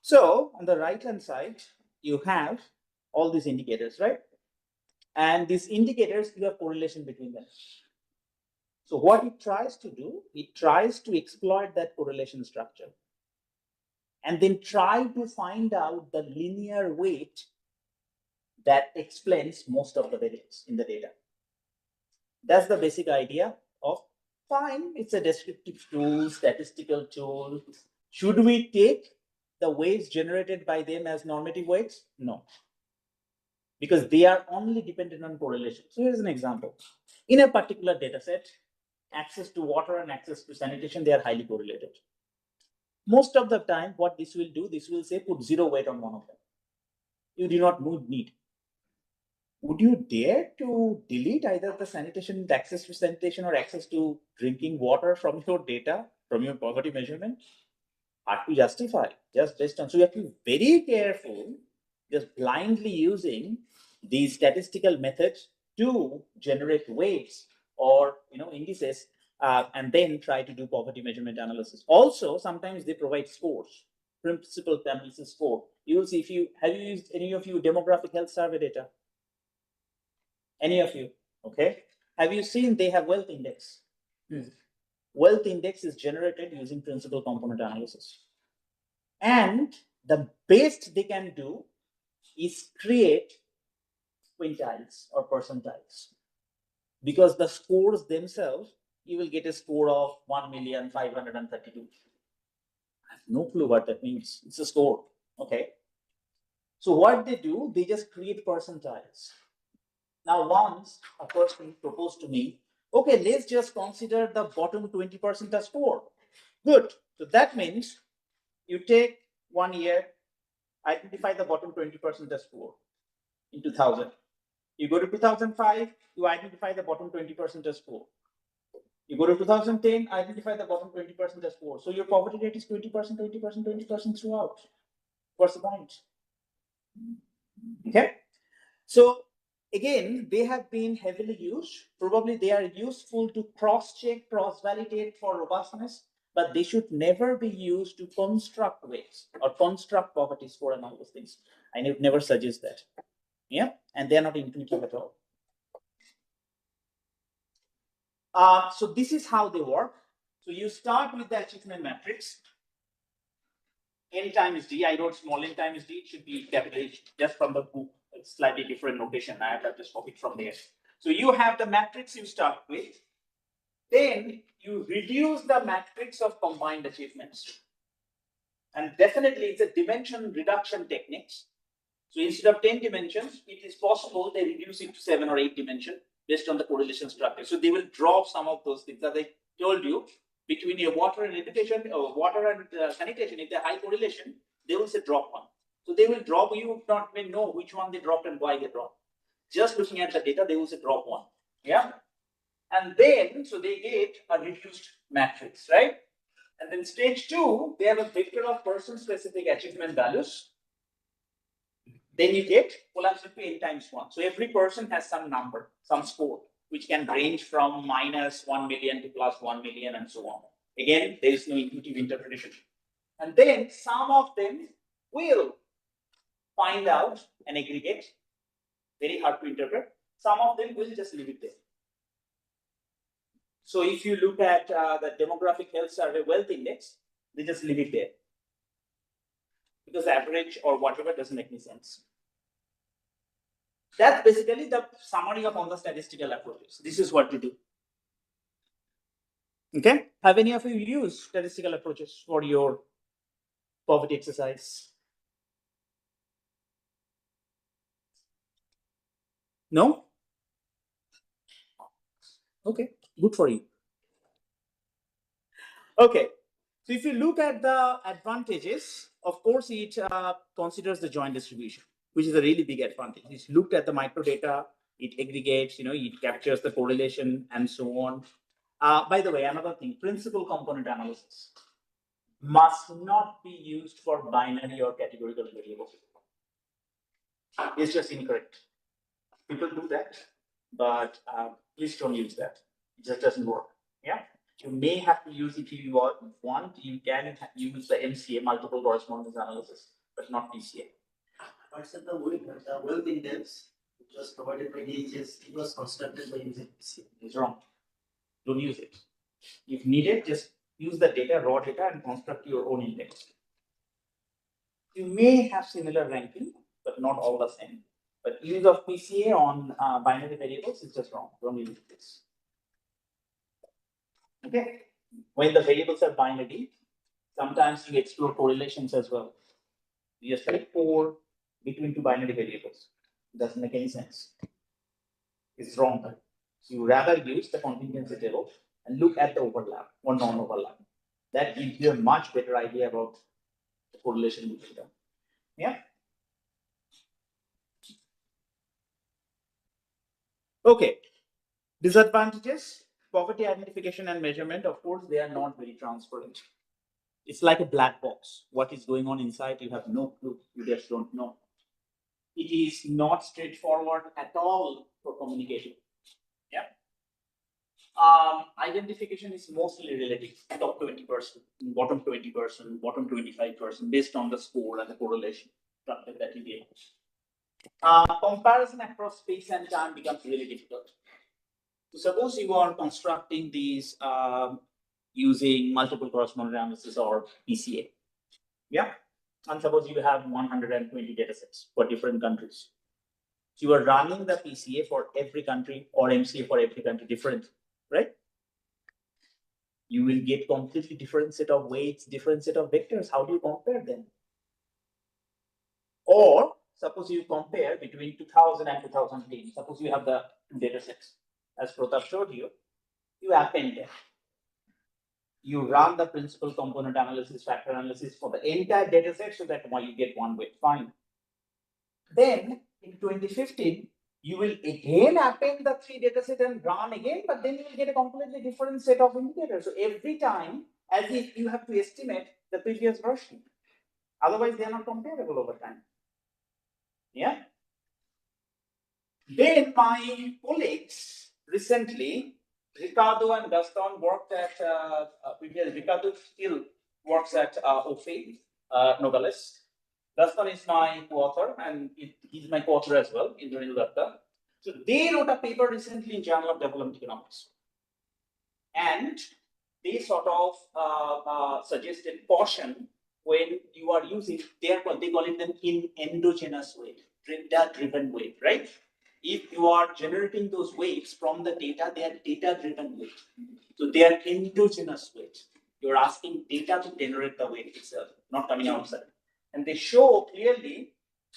So on the right-hand side, you have all these indicators, right? And these indicators, you have correlation between them. So what it tries to do, it tries to exploit that correlation structure and then try to find out the linear weight that explains most of the variance in the data. That's the basic idea of fine. It's a descriptive tool, statistical tool. Should we take the weights generated by them as normative weights? No, because they are only dependent on correlation. So here's an example. In a particular data set, access to water and access to sanitation, they are highly correlated. Most of the time, what this will do, this will say put 0 weight on one of them. You do not need. Would you dare to delete either the sanitation, the access to sanitation, or access to drinking water from your data, from your poverty measurement? Hard to justify, just based on. So you have to be very careful, just blindly using these statistical methods to generate weights or indices, and then try to do poverty measurement analysis. Also, sometimes they provide scores, principal analysis score. You will see if you have you used any of you demographic health survey data. Any of you? Okay. Have you seen they have wealth index? Wealth index is generated using principal component analysis. And the best they can do is create quintiles or percentiles. Because the scores themselves, you will get a score of 1,532,000. I have no clue what that means. It's a score. Okay. So what they do, they just create percentiles. Now, once a person proposed to me, okay, let's just consider the bottom 20% as score. Good. So that means you take 1 year, identify the bottom 20% as score in 2000. You go to 2005, you identify the bottom 20% as score. You go to 2010, identify the bottom 20% as score. So your poverty rate is 20%, 20%, 20% throughout. What's the point? Okay. So again, they have been heavily used. Probably they are useful to cross-check, cross-validate for robustness, but they should never be used to construct weights or construct poverty score and all those things. I would never suggest that. Yeah, and they're not intuitive at all. So this is how they work. So you start with the achievement matrix. N times D. I wrote small n times D. It should be capital H just from the book. It's slightly different notation. I have just copied from there. So you have the matrix you start with. Then you reduce the matrix of combined achievements. And definitely it's a dimension reduction techniques. So instead of 10 dimensions, it is possible they reduce it to 7 or 8 dimensions based on the correlation structure. So they will drop some of those things that I told you between your water and education or water and sanitation. If they're high correlation, they will say drop one. So they will drop, you would not even know which one they dropped and why they dropped. Just looking at the data, they will say drop one. Yeah. And then, so they get a reduced matrix, right? And then stage 2, they have a vector of person-specific achievement values. Then you get collapse into n times 1. So every person has some number, some score, which can range from minus 1 million to plus 1 million and so on. Again, there is no intuitive interpretation. And then some of them will find out and aggregate. Very hard to interpret. Some of them will just leave it there. So if you look at the demographic health survey wealth index, they just leave it there. Because average or whatever doesn't make any sense. That's basically the summary of all the statistical approaches. This is what we do. Okay. Have any of you used statistical approaches for your poverty exercise? No? Okay, good for you. Okay, so if you look at the advantages, of course, it considers the joint distribution, which is a really big advantage. It's looked at the micro data, it aggregates, it captures the correlation and so on. By the way, another thing, principal component analysis must not be used for binary or categorical variables. It's just incorrect. People do that, but please don't use that. It just doesn't work. Yeah, you may have to use it if you want. You can use the MCA, multiple correspondence analysis, but not PCA. But the wealth index, which was provided by DHS, it was constructed by using PCA. It's wrong. Don't use it. If needed, just use the data, raw data, and construct your own index. You may have similar ranking, but not all the same. But use of PCA on binary variables is just wrong. Don't use this. Okay. When the variables are binary, sometimes you explore correlations as well. You just select 4 between 2 binary variables. It doesn't make any sense. It's wrong. So you rather use the contingency table and look at the overlap or non-overlap. That gives you a much better idea about the correlation between them. Yeah. Okay. Disadvantages, poverty identification and measurement, of course, they are not very transparent. It's like a black box. What is going on inside, you have no clue. You just don't know. It is not straightforward at all for communication. Yeah. Identification is mostly relative, top 20%, bottom 20%, bottom 25%, based on the score and the correlation that you get. Comparison across space and time becomes really difficult. So suppose you are constructing these using multiple correspondence analysis or PCA. Yeah. And suppose you have 120 datasets for different countries. So you are running the PCA for every country or MCA for every country different, right? You will get completely different set of weights, different set of vectors. How do you compare them? Or suppose you compare between 2000 and 2010. Suppose you have the two datasets. As Pratap showed you, you append them. You run the principal component analysis, factor analysis for the entire dataset so that you get one weight. Fine. Then in 2015, you will again append the 3 dataset and run again, but then you will get a completely different set of indicators. So every time, as if you have to estimate the previous version. Otherwise, they are not comparable over time. Yeah. Then my colleagues recently, Ricardo and Gaston worked at Ricardo still works at OFE, Nogales. Gaston is my co-author, and he's my co-author as well, Indranil Datta. So they wrote a paper recently in Journal of Development Economics. And they sort of suggested caution when you are using, they call it them in endogenous weight, data-driven weight, right? If you are generating those weights from the data, they are data-driven weight. So they are endogenous weight. You're asking data to generate the weight itself, not coming outside. And they show clearly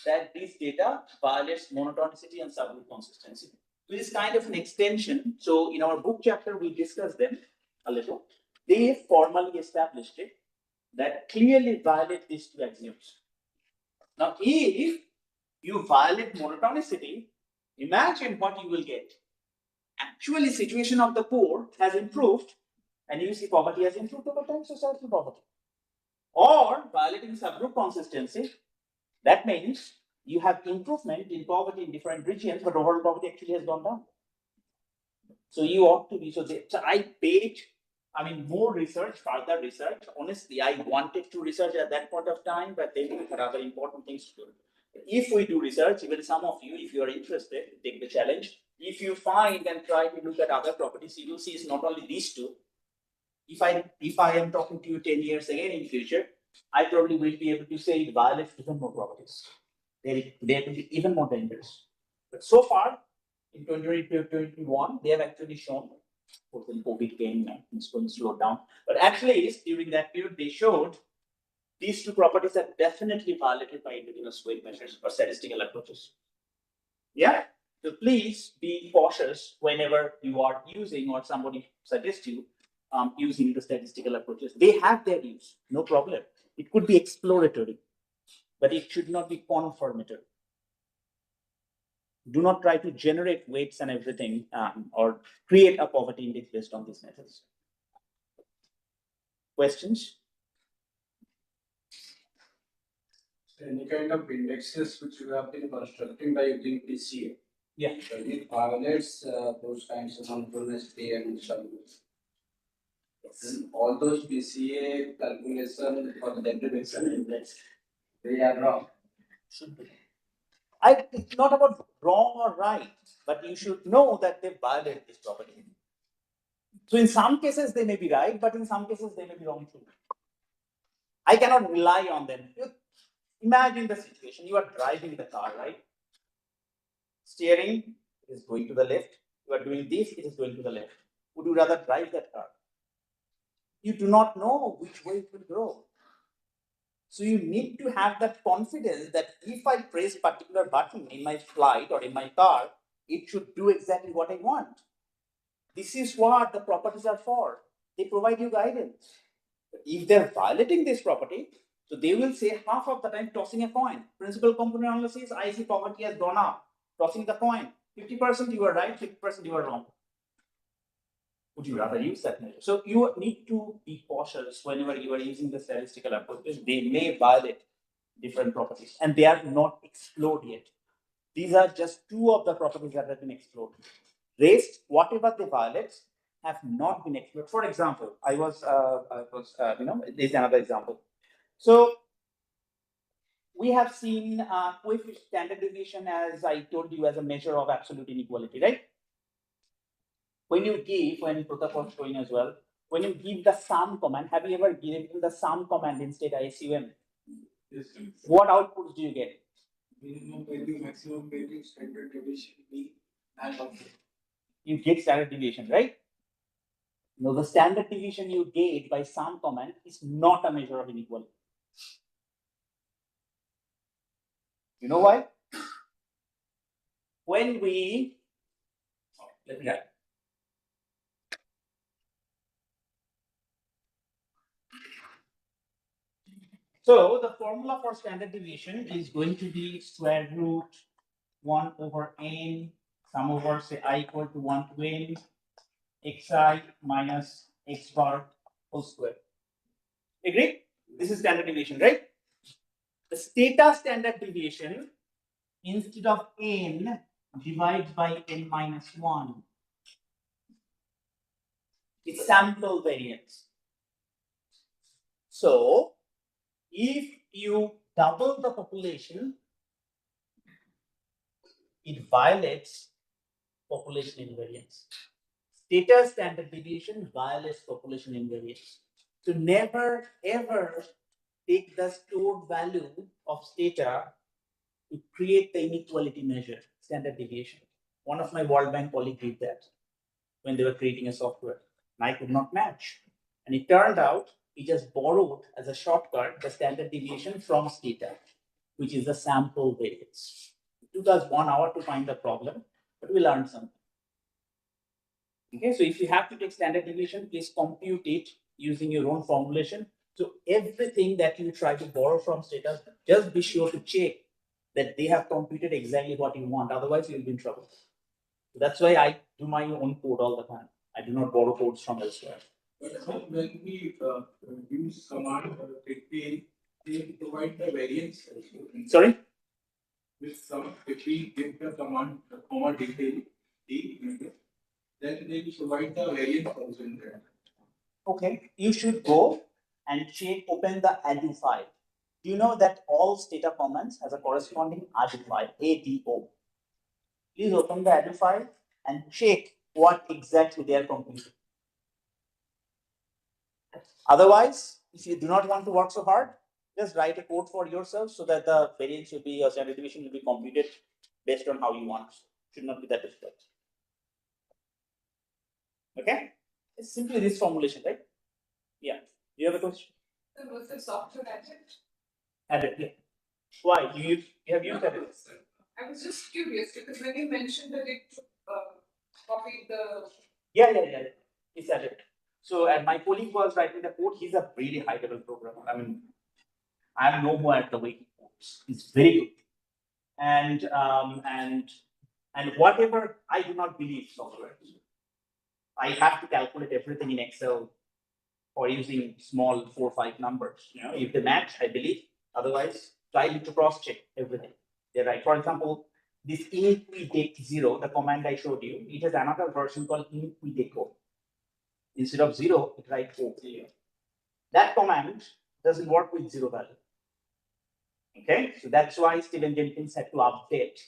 that this data violates monotonicity and subgroup consistency, which is kind of an extension. So in our book chapter, we discussed them a little. They formally established it that clearly violate these 2 axioms. Now, if you violate monotonicity, imagine what you will get. Actually, situation of the poor has improved, and you see poverty has improved over time, societal poverty. Or violating subgroup consistency, that means you have improvement in poverty in different regions, but overall poverty actually has gone down. So you ought to be, so I paid, more research, further research. Honestly, I wanted to research at that point of time, but then we had other important things to do. If we do research, even some of you, if you are interested, take the challenge. If you find and try to look at other properties, you will see it's not only these two. If I am talking to you 10 years again in future, I probably will be able to say it violates even more properties. They will be even more dangerous. But so far, in 2021, they have actually shown, when COVID came and it's going to slow down. But at least during that period, they showed these two properties are definitely violated by indigenous weight measures or statistical approaches. Yeah. So please be cautious whenever you are using or somebody suggests you using the statistical approaches. They have their use, no problem. It could be exploratory, but it should not be confirmatory. Do not try to generate weights and everything or create a poverty index based on these methods. Questions? Any kind of indexes which you have been constructing by using PCA. Yeah. So it violates those kinds of non-honesty and some. All those PCA calculations for the derivation index, they are wrong. It's not about wrong or right, but you should know that they violate this property. So in some cases they may be right, but in some cases they may be wrong too. I cannot rely on them. Imagine the situation: you are driving the car, right? Steering is going to the left. You are doing this; it is going to the left. Would you rather drive that car? You do not know which way it will go. So you need to have that confidence that if I press particular button in my flight or in my car, it should do exactly what I want. This is what the properties are for. They provide you guidance. If they're violating this property, so they will say half of the time tossing a coin. Principal component analysis, I see poverty has gone up. Tossing the coin. 50% you are right, 50% you are wrong. Would you rather use that measure? So you need to be cautious whenever you are using the statistical approaches. They may violate different properties and they are not explored yet. These are just two of the properties that have been explored. Rest, whatever they violate, have not been explored. For example, there's another example. So we have seen coefficient standard deviation, as I told you, as a measure of absolute inequality, right? When Pratap was showing as well, when you give the sum command, have you ever given the sum command instead ISUM? Yes, sir. What outputs do you get? Minimum value, maximum value, standard deviation, mean, and also. You get standard deviation, right? No, the standard deviation you get by sum command is not a measure of inequality. You know why? When we let me write. So the formula for standard deviation is going to be square root 1 over n, sum over say I equal to 1 to n, xi minus x bar whole square. Agree? This is standard deviation, right? The theta standard deviation, instead of n, divides by n minus 1. It's sample variance. So if you double the population, it violates population invariance. Theta standard deviation violates population invariance. So never ever take the stored value of theta to create the inequality measure, standard deviation. One of my World Bank colleagues did that when they were creating a software. And I could not match. And it turned out he just borrowed as a shortcut the standard deviation from theta, which is the sample variance. It took us 1 hour to find the problem, but we learned something. Okay, so if you have to take standard deviation, please compute it using your own formulation. So everything that you try to borrow from theta, just be sure to check that they have computed exactly what you want. Otherwise, you'll be in trouble. So that's why I do my own code all the time. I do not borrow codes from elsewhere. But when we use command they provide the variance. Sorry? With some, if we give the command comma detail, then they will provide the variance also in there. Okay, you should go and check, open the ADU file. Do you know that all stata comments has a corresponding ADO file, ADO? Please open the ADO file and check what exactly they are computing. Otherwise, if you do not want to work so hard, just write a code for yourself so that the variance will be, or standard deviation will be computed based on how you want. Should not be that difficult. Okay? It's simply this formulation, right? Yeah. Do you have a question? So was the software added? Added, yeah. Why? You have used added? I was just curious because when you mentioned that it copied the. Yeah. It's added. So, and my colleague was writing the code. He's a really high level programmer. I mean, I'm no more at the way he codes. He's very good. And whatever I do not believe software. I have to calculate everything in Excel or using small 4 or 5 numbers. You know, if they match, I believe. Otherwise, so I need to cross-check everything. They're right. For example, this iniquidate0, the command I showed you, it has another version called iniquideco. Instead of 0, it writes 0. That command doesn't work with 0 value. Okay, so that's why Stephen Jenkins had to update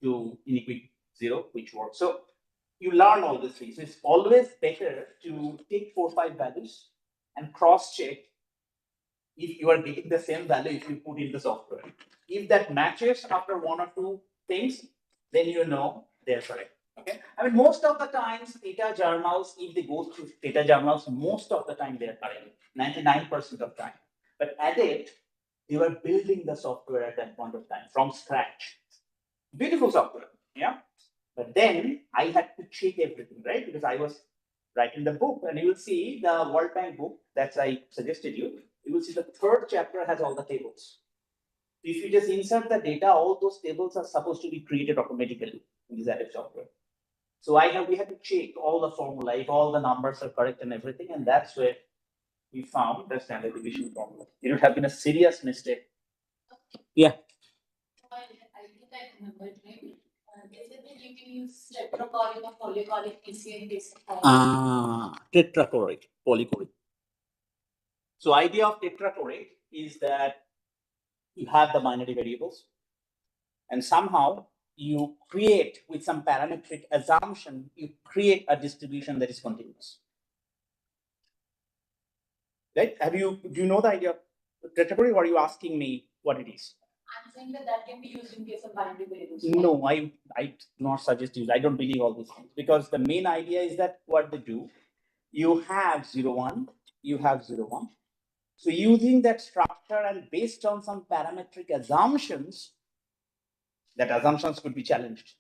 to iniquidate0, which works. So you learn all these things. So it's always better to take 4 or 5 values and cross-check if you are getting the same value if you put in the software. If that matches after 1 or 2 things, then you know they're correct. Okay. I mean, most of the times, data journals, if they go through data journals, most of the time they're correct, 99% of time. But at it, they were building the software at that point of time from scratch. Beautiful software, yeah. But then I had to check everything, right? Because I was writing the book, and you will see the World Bank book that I suggested you. You will see the 3rd chapter has all the tables. If you just insert the data, all those tables are supposed to be created automatically in this added software. So we had to check all the formula, if all the numbers are correct and everything, and that's where we found the standard deviation formula. It would have been a serious mistake. Yeah. I think I remember it. They said that you can use tetrachoric or polychoric PCA based on Tetrachoric, polychoric. So idea of tetrachoric is that you have the binary variables and somehow you create with some parametric assumption, you create a distribution that is continuous. Right? Do you know the idea of tetrachoric, or are you asking me what it is? I'm saying that can be used in case of binary variables. No, I do not suggest use. I don't believe all these things because the main idea is that what they do, you have 0, 1, you have 0, 1. So using that structure and based on some parametric assumptions, that assumptions could be challenged.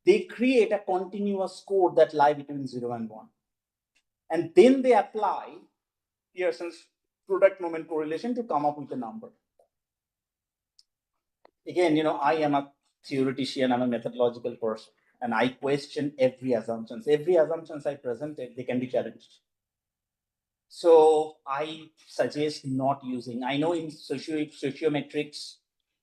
They create a continuous code that lie between 0 and 1. And then they apply Pearson's product moment correlation to come up with a number. Again, I am a theoretician, I'm a methodological person, and I question every assumptions. Every assumptions I presented, they can be challenged. So I suggest not using. I know in sociometrics,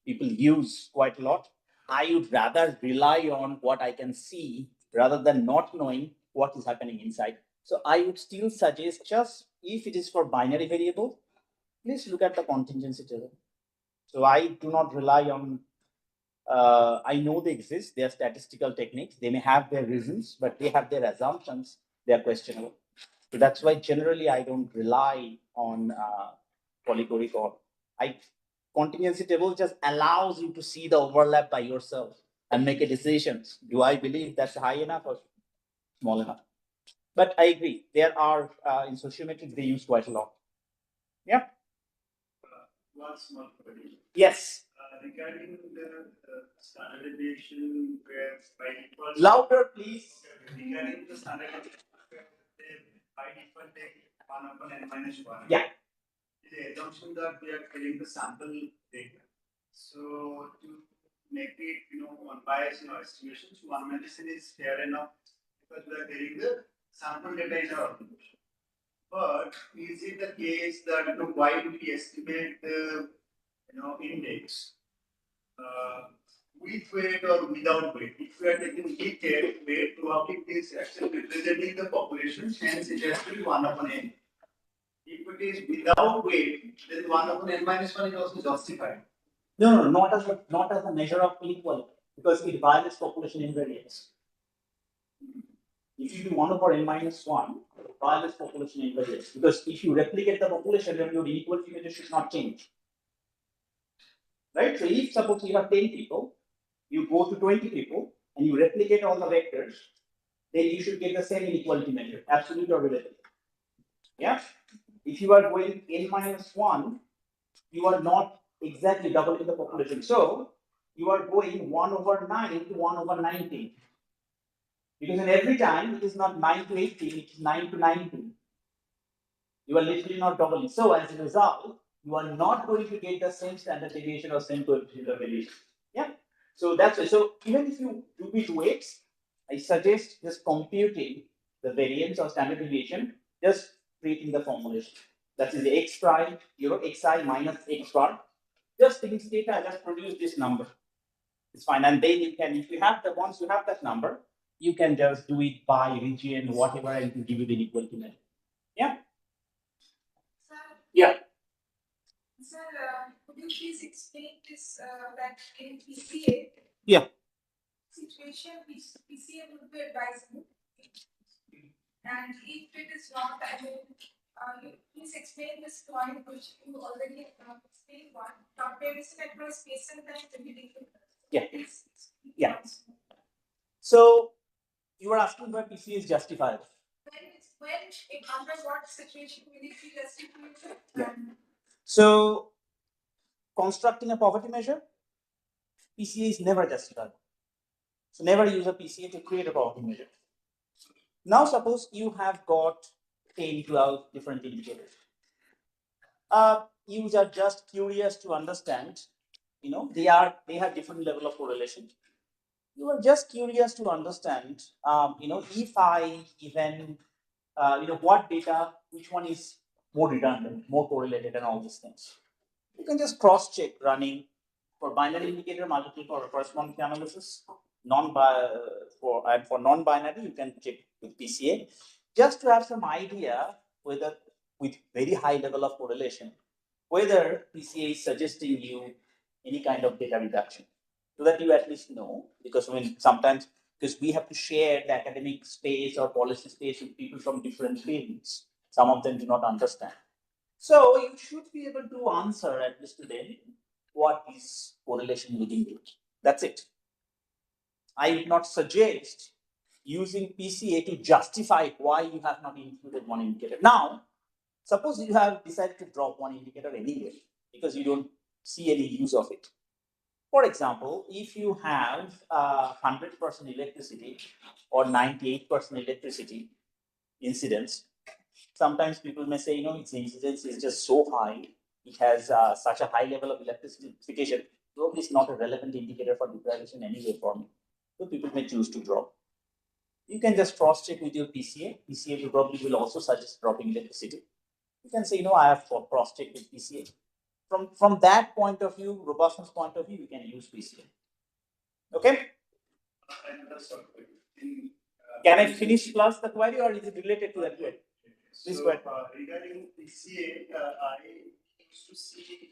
people use quite a lot. I would rather rely on what I can see rather than not knowing what is happening inside. So I would still suggest, just if it is for binary variable, please look at the contingency table. So I do not rely on, I know they exist, they are statistical techniques, they may have their reasons, but they have their assumptions, they are questionable. So that's why generally I don't rely on polychoric, or contingency table just allows you to see the overlap by yourself and make a decision. Do I believe that's high enough or small enough? But I agree, there are in sociometrics they use quite a lot. Yeah. One small query. Yes. Regarding the standard deviation where by default. Louder, please. Regarding the standard deviation where by default take 1 upon n minus 1. Yeah. The assumption that we are getting the sample data. So to make it, unbiased in our estimations, one medicine is fair enough because we are getting the sample data in our application. But is it the case that why do we estimate the index with weight or without weight? If we are taking with weight, probably it is actually representing the population, hence it has to be 1 upon n. If it is without weight, then 1 upon n minus 1 is also justified. No, not as a measure of inequality, because it violates population invariance. If you do 1 over n minus 1, it violates population invariance, because if you replicate the population, then your inequality measure should not change. Right? So if suppose you have 10 people, you go to 20 people, and you replicate all the vectors, then you should get the same inequality measure, absolute or relative. Yeah? If you are going n minus 1, you are not exactly doubling the population. So you are going 1 over 9 to 1 over 19. Because in every time it is not 9 to 18, it is 9 to 19. You are literally not doubling. So as a result, you are not going to get the same standard deviation or same coefficient of variation. Yeah. So that's it. So even if you do it weights, I suggest just computing the variance or standard deviation, just treating the formulation. That is the x prime, xi minus x bar. Just taking data, just produce this number. It's fine. And then you can, if you have the once you have that number, you can just do it by region, whatever, and it will give you the inequality measure. Yeah. Sir, Yeah. sir, could you please explain this that in PCA? Yeah. Situation PCA would be advisable, and if it is not, I mean, you please explain this point which you already explained one comparison across patient and individual. Yeah. Please. Yeah. So you are asking why PCA is justifiable. When under what situation will it be justified? Yeah. So constructing a poverty measure, PCA is never justifiable. So never use a PCA to create a poverty measure. Now suppose you have got 10, 12 different indicators. You are just curious to understand, they have different level of correlation. You are just curious to understand, if I even, what data, which one is more redundant, more correlated, and all these things. You can just cross check running for binary indicator, multiple for corresponding analysis. For non-binary, you can check with PCA just to have some idea whether, with very high level of correlation, whether PCA is suggesting you any kind of data reduction, so that you at least know. Because sometimes, because we have to share the academic space or policy space with people from different fields, some of them do not understand. So you should be able to answer at least today what is correlation within it. That's it. I would not suggest using PCA to justify why you have not included one indicator. Now, suppose you have decided to drop one indicator anyway because you don't see any use of it. For example, if you have 100% electricity or 98% electricity incidence, sometimes people may say, its incidence is just so high, it has such a high level of electrification, probably it's not a relevant indicator for deprivation anyway for me. So people may choose to drop. You can just cross check with your PCA. PCA will probably also suggest dropping electricity. You can say, I have cross check with PCA. From that point of view, robustness point of view, you can use PCA. Okay? Can I finish plus the query, or is it related to that query? Please go ahead. Regarding PCA, I used to see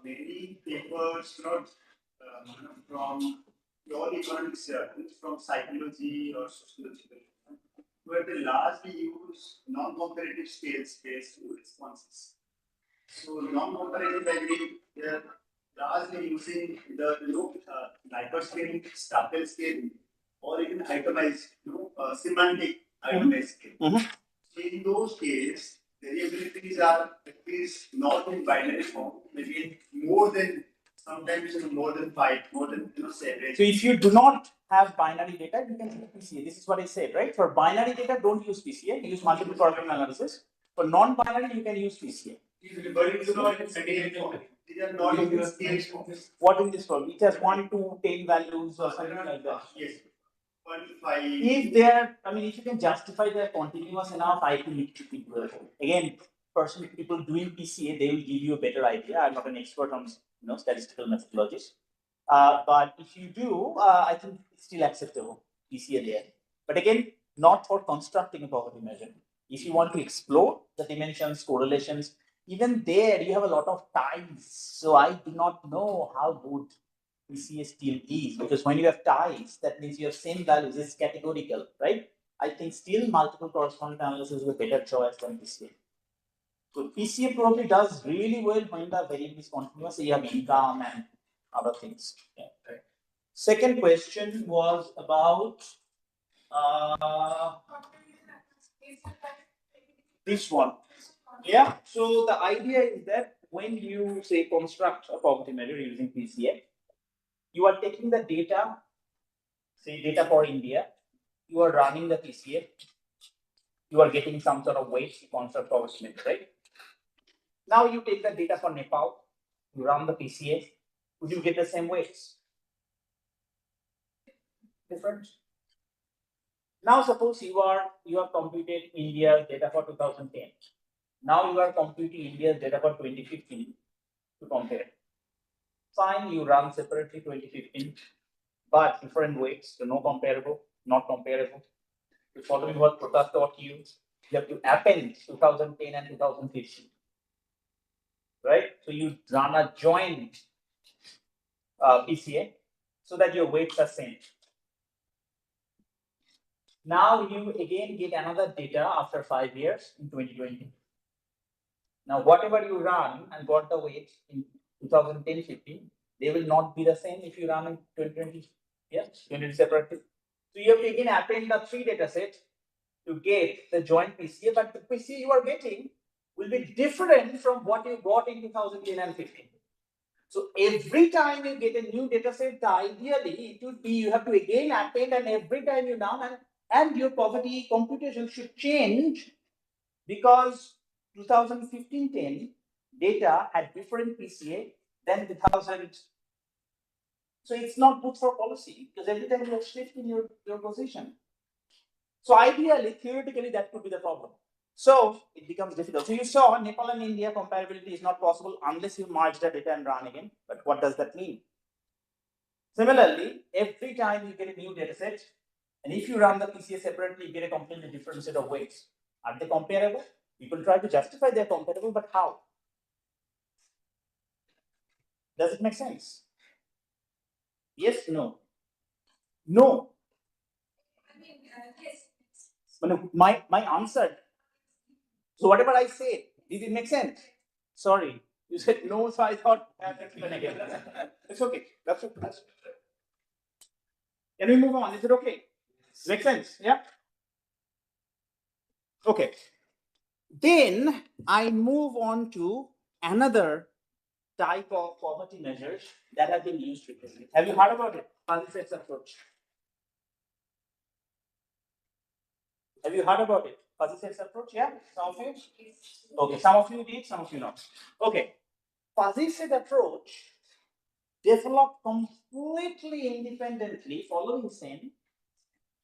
many papers not from pure economics, from psychology or sociology, where they largely use non-comparative scales-based responses. So non-comparative, I mean, they're largely using the Likert scale, Staffel scale, or even itemized, semantic itemized scale. Mm-hmm. So in those cases, variabilities are at least not in binary form, maybe sometimes more than 5, more than 7. So if you do not have binary data, you can use PCA. This is what I said, right? For binary data, don't use PCA. Use multiple parameter analysis. For non-binary, you can use PCA. But it's not in secondary form. These are not in scale form. What in this form? It has 1 to 10 values or something like that. Yes. 25. If they are, if you can justify they are continuous enough, I think it should be good. Again, people doing PCA, they will give you a better idea. I'm not an expert on statistical methodologies. But if you do, I think it's still acceptable, PCA there. But again, not for constructing a poverty measure. If you want to explore, the dimensions, correlations, even there you have a lot of ties. So I do not know how good PCA still is, because when you have ties, that means you have same values. It's categorical, right? I think still multiple correspondent analysis is a better choice than PCA. So PCA probably does really well when the variable is continuous. So you have income and other things. Yeah, right. Second question was about this one. Yeah. So the idea is that when you say construct a poverty measure using PCA, you are taking the data, say data for India, you are running the PCA, you are getting some sort of weights to construct poverty measure, right? Now you take the data for Nepal, you run the PCA, would you get the same weights? Different. Now suppose you have computed India's data for 2010. Now you are computing India's data for 2015 to compare. Fine, you run separately 2015, but different weights, so no comparable, not comparable. The following what Prakash taught you, you have to append 2010 and 2015. Right? So you run a joint PCA so that your weights are same. Now you again get another data after 5 years in 2020. Now whatever you run and got the weights in 2010-15, they will not be the same if you run in 2020. Yes, 2020 separately. So you have to again append the 3 data sets to get the joint PCA, but the PCA you are getting will be different from what you got in 2010 and 15. So every time you get a new data set, ideally it would be you have to again append, and every time you run and your poverty computation should change, because 2015-10 data had different PCA than 2000. So it's not good for policy, because every time you are shifting your position. So ideally, theoretically, that could be the problem. So it becomes difficult. So you saw Nepal and India comparability is not possible unless you merge the data and run again. But what does that mean? Similarly, every time you get a new data set, and if you run the PCA separately, you get a completely different set of weights. Are they comparable? People try to justify they're comparable, but how? Does it make sense? Yes, no. No. I mean, yes. My answer. So whatever I said, did it make sense? Sorry, you said no, so I thought I have to explain again. It's okay. That's okay. Can we move on? Is it okay? Make sense? Yeah. Okay. Then I move on to another type of poverty measures that have been used recently. Have you heard about it? Fuzzy sets approach. Have you heard about it? Fuzzy sets approach? Yeah. Some of you. Okay. Some of you did. Some of you not. Okay. Fuzzy set approach developed completely independently following same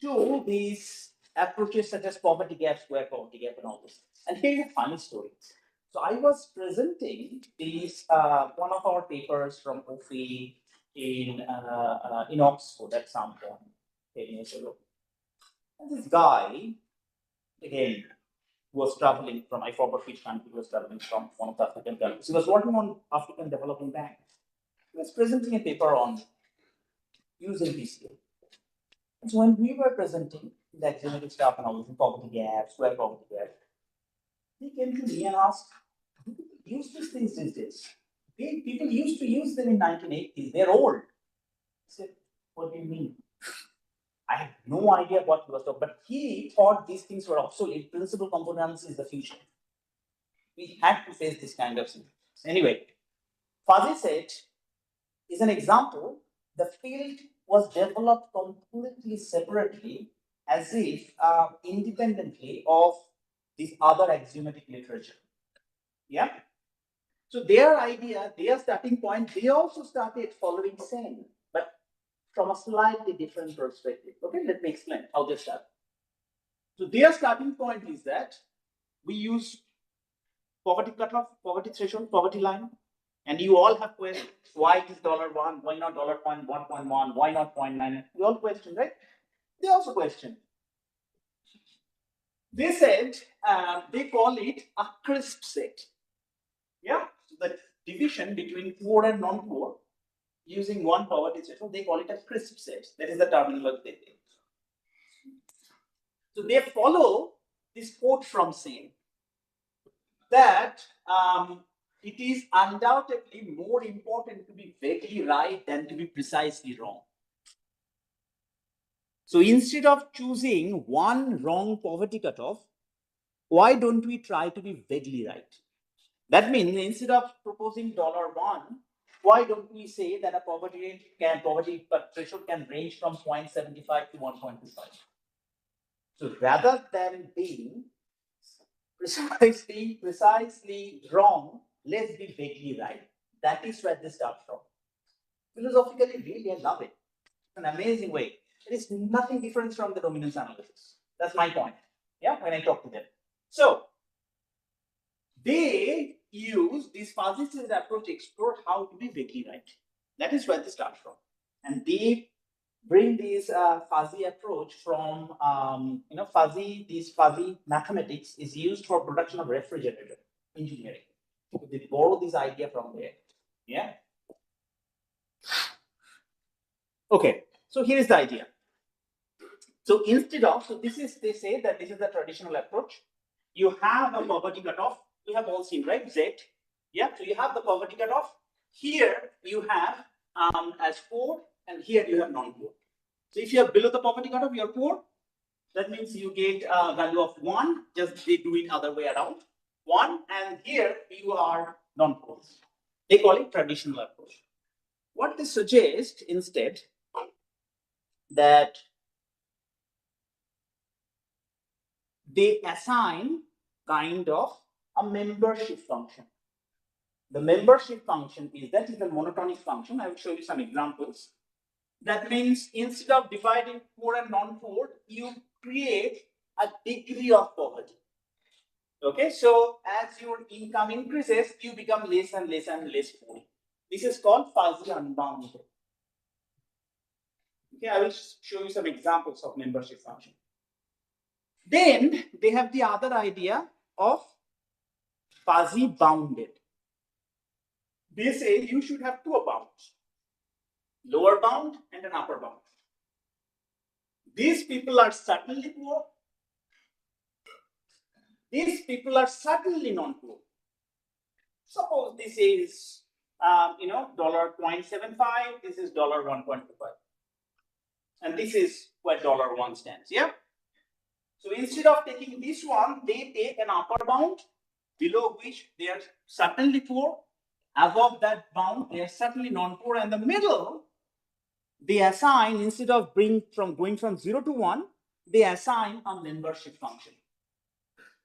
to these approaches such as poverty gap, square poverty gap, and all this. And here's a funny story. So I was presenting these one of our papers from OFI in Oxford at some point 10 years ago. And this guy, again, was traveling from, I forgot which country he was traveling from, one of the African countries. He was working on African Development Bank. He was presenting a paper on using PCA. And so when we were presenting the axiomatic stuff and all this poverty gap, square poverty gap, he came to me and asked, use these things these days. People used to use them in 1980s. They're old. I said, what do you mean? I had no idea what he was talking, but he thought these things were obsolete. Principal component analysis is the future. We had to face this kind of thing. Anyway, Fuzzy set is an example. The field was developed completely separately, as if independently of this other axiomatic literature. Yeah. So their idea, their starting point, they also started following same, but from a slightly different perspective. Okay, let me explain how they start. So their starting point is that we use poverty cutoff, poverty threshold, poverty line, and you all have questions. Why is $1? Why not $1.1? Why not 0.9? We all question, right? They also question. They said they call it a crisp set. Yeah, so the division between poor and non-poor using one poverty threshold, they call it a crisp set. That is the terminology they think. So they follow this quote from Sen that it is undoubtedly more important to be vaguely right than to be precisely wrong. So instead of choosing one wrong poverty cutoff, why don't we try to be vaguely right? That means instead of proposing $1, why don't we say that a poverty threshold can range from 0.75 to 1.25? So rather than being precisely wrong, let's be vaguely right. That is where they start from. Philosophically, really, I love it. It's an amazing way. It is nothing different from the dominance analysis. That's my point. Yeah, when I talk to them. So they use this fuzzy set approach to explore how to be vaguely right. That is where they start from. And they bring this fuzzy approach from, this fuzzy mathematics is used for production of refrigerator engineering. So they borrow this idea from there. Yeah. Okay. So here is the idea. So instead of, they say that this is the traditional approach. You have a poverty cutoff. We have all seen, right? Z. Yeah. So you have the poverty cutoff. Here you have as poor, and here you have non-poor. So if you are below the poverty cutoff, you are poor. That means you get a value of 1. Just they do it other way around. 1, and here you are non-poor. They call it traditional approach. What they suggest instead that they assign kind of a membership function. The membership function is a monotonic function. I will show you some examples. That means instead of dividing poor and non-poor, you create a degree of poverty. Okay, so as your income increases, you become less and less and less poor. This is called fuzzy unbounded. Okay, I will show you some examples of membership function. Then they have the other idea of fuzzy bounded. They say you should have two bounds, lower bound and an upper bound. These people are certainly poor. These people are certainly non-poor. Suppose this is $0.75, this is $1.25. And this is where $1 stands. Yeah. So instead of taking this one, they take an upper bound below which they are certainly poor. Above that bound, they are certainly non-poor. And the middle, they assign, instead of going from 0 to 1, they assign a membership function.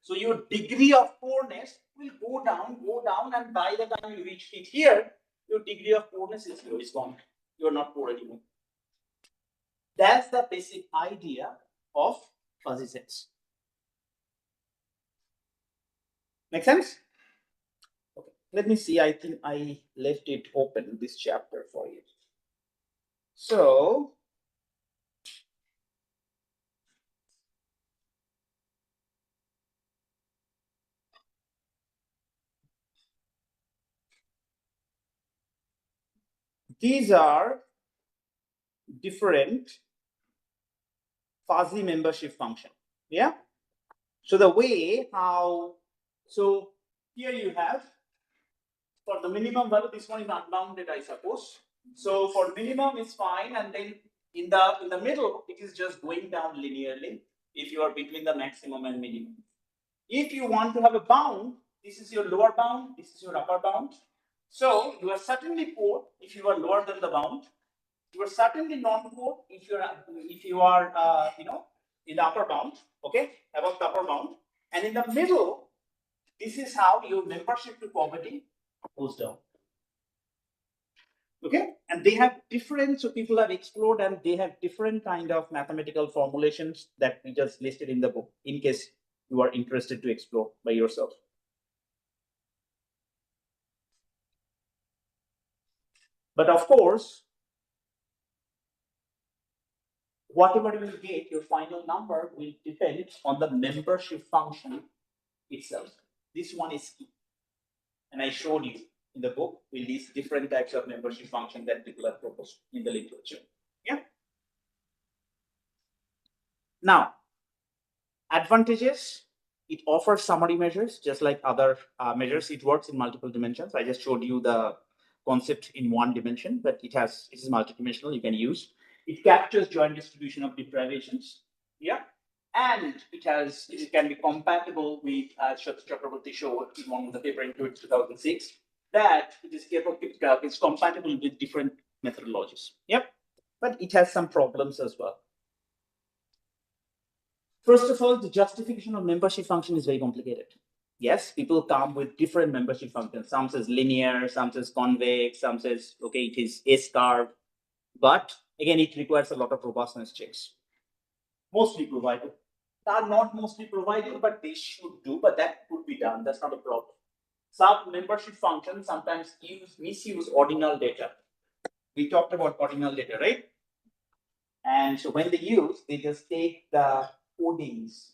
So your degree of poorness will go down, and by the time you reach it here, your degree of poorness is gone. You are not poor anymore. That's the basic idea of fuzzy sets. Make sense? Okay. Let me see. I think I left it open, this chapter for you. So these are different fuzzy membership function. Yeah. So the way how, so here you have for the minimum value, this one is unbounded, I suppose. So for minimum is fine, and then in the middle, it is just going down linearly if you are between the maximum and minimum. If you want to have a bound, this is your lower bound, this is your upper bound. So you are certainly poor if you are lower than the bound. You are certainly non-poor if you are in the upper bound, okay, above the upper bound. And in the middle, this is how your membership to poverty goes down. Okay, and they have different, so people have explored and they have different kind of mathematical formulations that we just listed in the book in case you are interested to explore by yourself. But of course, whatever you will get, your final number will depend on the membership function itself. This one is key. And I showed you in the book, we list different types of membership function that people have proposed in the literature. Yeah. Now, advantages, it offers summary measures, just like other measures. It works in multiple dimensions. I just showed you the concept in one dimension, but it is multidimensional, you can use. It captures joint distribution of deprivations. Yeah. And it can be compatible with, as Chakraborty showed in one of the paper in 2006, that it's compatible with different methodologies. Yep. But it has some problems as well. First of all, the justification of membership function is very complicated. Yes, people come with different membership functions. Some says linear, some says convex, some says, okay, it is S-curve. But again, it requires a lot of robustness checks. Mostly provided. They are not mostly provided, but they should do, but that could be done. That's not a problem. Some membership functions sometimes misuse ordinal data. We talked about ordinal data, right? And so when they just take the codings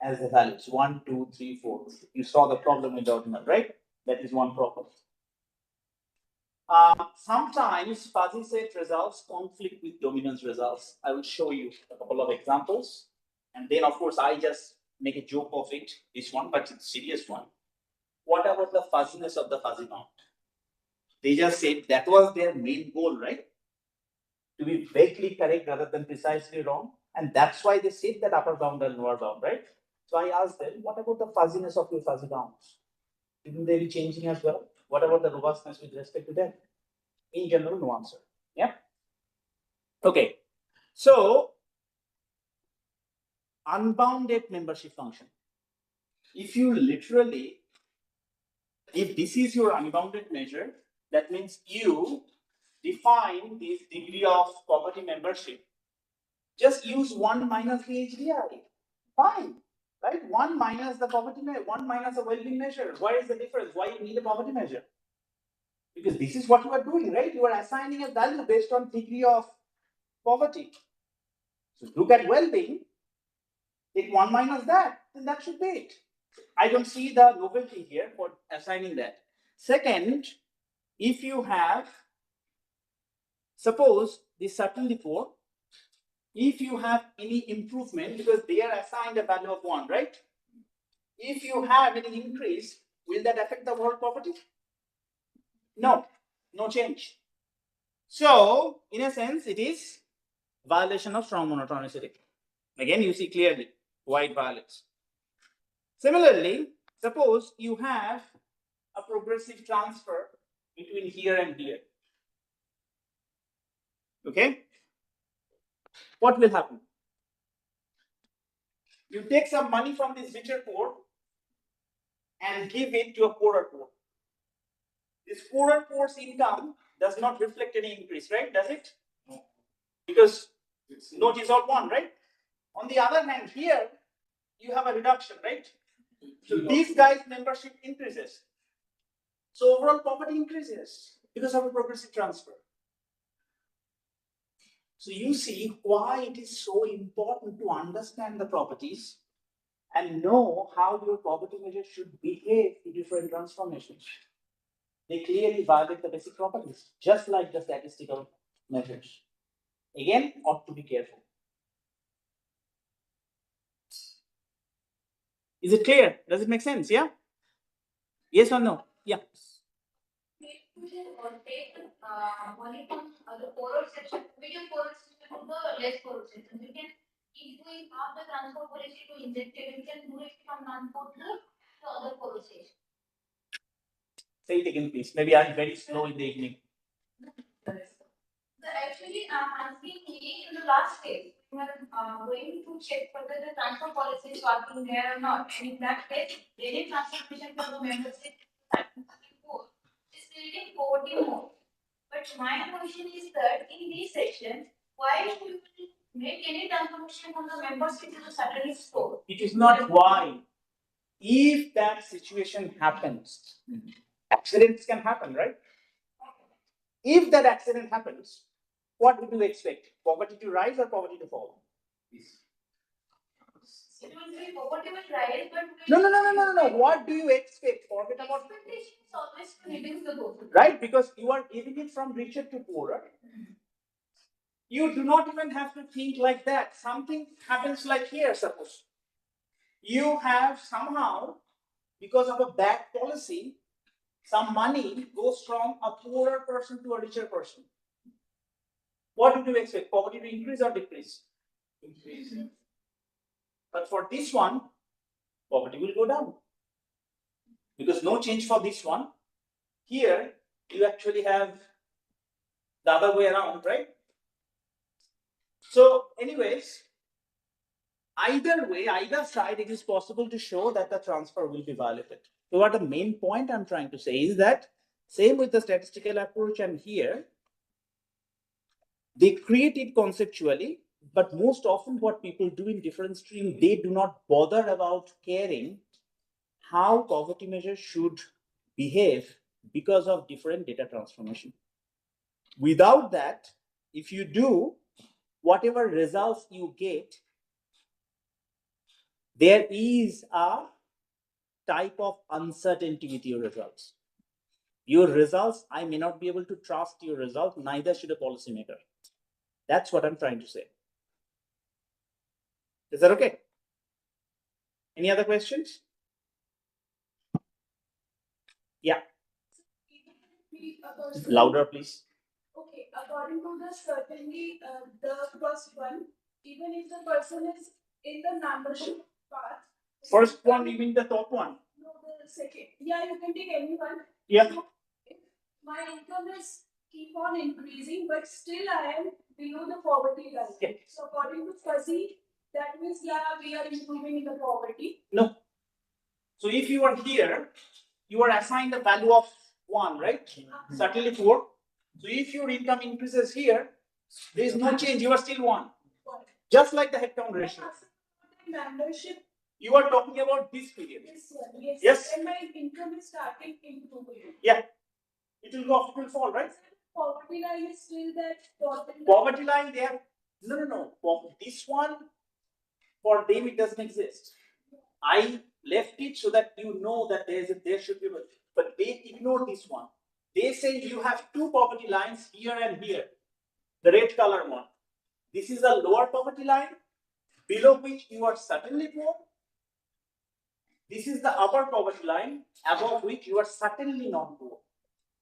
as the values 1, 2, 3, 4. You saw the problem with the ordinal, right? That is one problem. Sometimes fuzzy set results conflict with dominance results. I will show you a couple of examples. And then, of course, I just make a joke of it, this one, but it's a serious one. What about the fuzziness of the fuzzy bound? They just said that was their main goal, right? To be vaguely correct rather than precisely wrong. And that's why they said that upper bound and lower bound, right? So I asked them, what about the fuzziness of your fuzzy bounds? Didn't they be changing as well? What about the robustness with respect to them? In general, no answer. Yeah. Okay. So unbounded membership function. If this is your unbounded measure, that means you define this degree of poverty membership. Just use 1 minus the HDI. Fine. Right? 1 minus the poverty measure, 1 minus the well-being measure. What is the difference? Why you need a poverty measure? Because this is what you are doing, right? You are assigning a value based on degree of poverty. So look at well-being, take 1 minus that, then that should be it. I don't see the novelty here for assigning that. Second, if you have, suppose this certainly 4, if you have any improvement, because they are assigned a value of 1, right? If you have any increase, will that affect the world poverty? No, no change. So, in a sense, it is violation of strong monotonicity. Again, you see clearly why it violates. Similarly, suppose you have a progressive transfer between here and here. Okay? What will happen? You take some money from this richer poor and give it to a poorer poor. This poorer poor's income does not reflect any increase, right? Does it? No. Because note is all 1, right? On the other hand, here you have a reduction, right? So these guys' membership increases. So overall poverty increases because of a progressive transfer. So you see why it is so important to understand the properties and know how your poverty measure should behave to different transformations. They clearly violate the basic properties, just like the statistical measures. Again, ought to be careful. Is it clear? Does it make sense? Yeah? Yes or no? Yeah. Take money from the poorer section, medium poorer section to the less poorer section. We can, if we have the transport policy to inject it, we can do it from non-poor to the other poorer section. Say it again, please. Maybe I'm very slow in the evening. So actually, I'm asking in the last stage, we are going to check whether the transfer policy is working there or not. And in that case, any transformation for the membership is creating poverty more. But my question is that in this section, why should we make any transformation from the membership to the certain score? It is not why. If that situation happens, accidents can happen, right? If that accident happens, what would you expect? Poverty to rise or poverty to fall? It will be poverty will rise, but No. What do you expect? Forget about expectation is always to reduce the poverty. right, because you are giving it from richer to poorer. You do not even have to think like that. Something happens like here, suppose. You have somehow, because of a bad policy, some money goes from a poorer person to a richer person. What do you expect? Poverty to increase or decrease? Increase. But for this one, poverty will go down. Because no change for this one. Here, you actually have the other way around, right? So, anyways, either way, either side, it is possible to show that the transfer will be violated. So, what the main point I'm trying to say is that same with the statistical approach and here, they create it conceptually, but most often what people do in different streams, they do not bother about caring how poverty measures should behave because of different data transformation. Without that, if you do whatever results you get, there is a type of uncertainty with your results. Your results, I may not be able to trust your result, neither should a policymaker. That's what I'm trying to say. Is that okay? Any other questions? Yeah. Louder, please. Okay, according to the certainly, the first one, even if the person is in the membership path. First one, you mean the top one? No, the second. Yeah, you can take anyone. Yeah. So, if my income is keep on increasing, but still I am below the poverty line. Yeah. So according to Fuzzy, that means yeah, we are improving in the poverty. No. So if you are here, you are assigned a value of 1, right? Certainly 4. So if your income increases here, there is no change. You are still 1. Just like the headcount ratio. Membership. You are talking about this period. Yes. Yes. And my income is starting improving. Yeah. It will go, it will fall, right? Poverty line is still that poverty line there. No. This one, for them, it doesn't exist. I left it so that you know that there should be, but they ignore this one. They say you have 2 poverty lines here and here. The red color one. This is a lower poverty line, below which you are certainly poor. This is the upper poverty line, above which you are certainly not poor.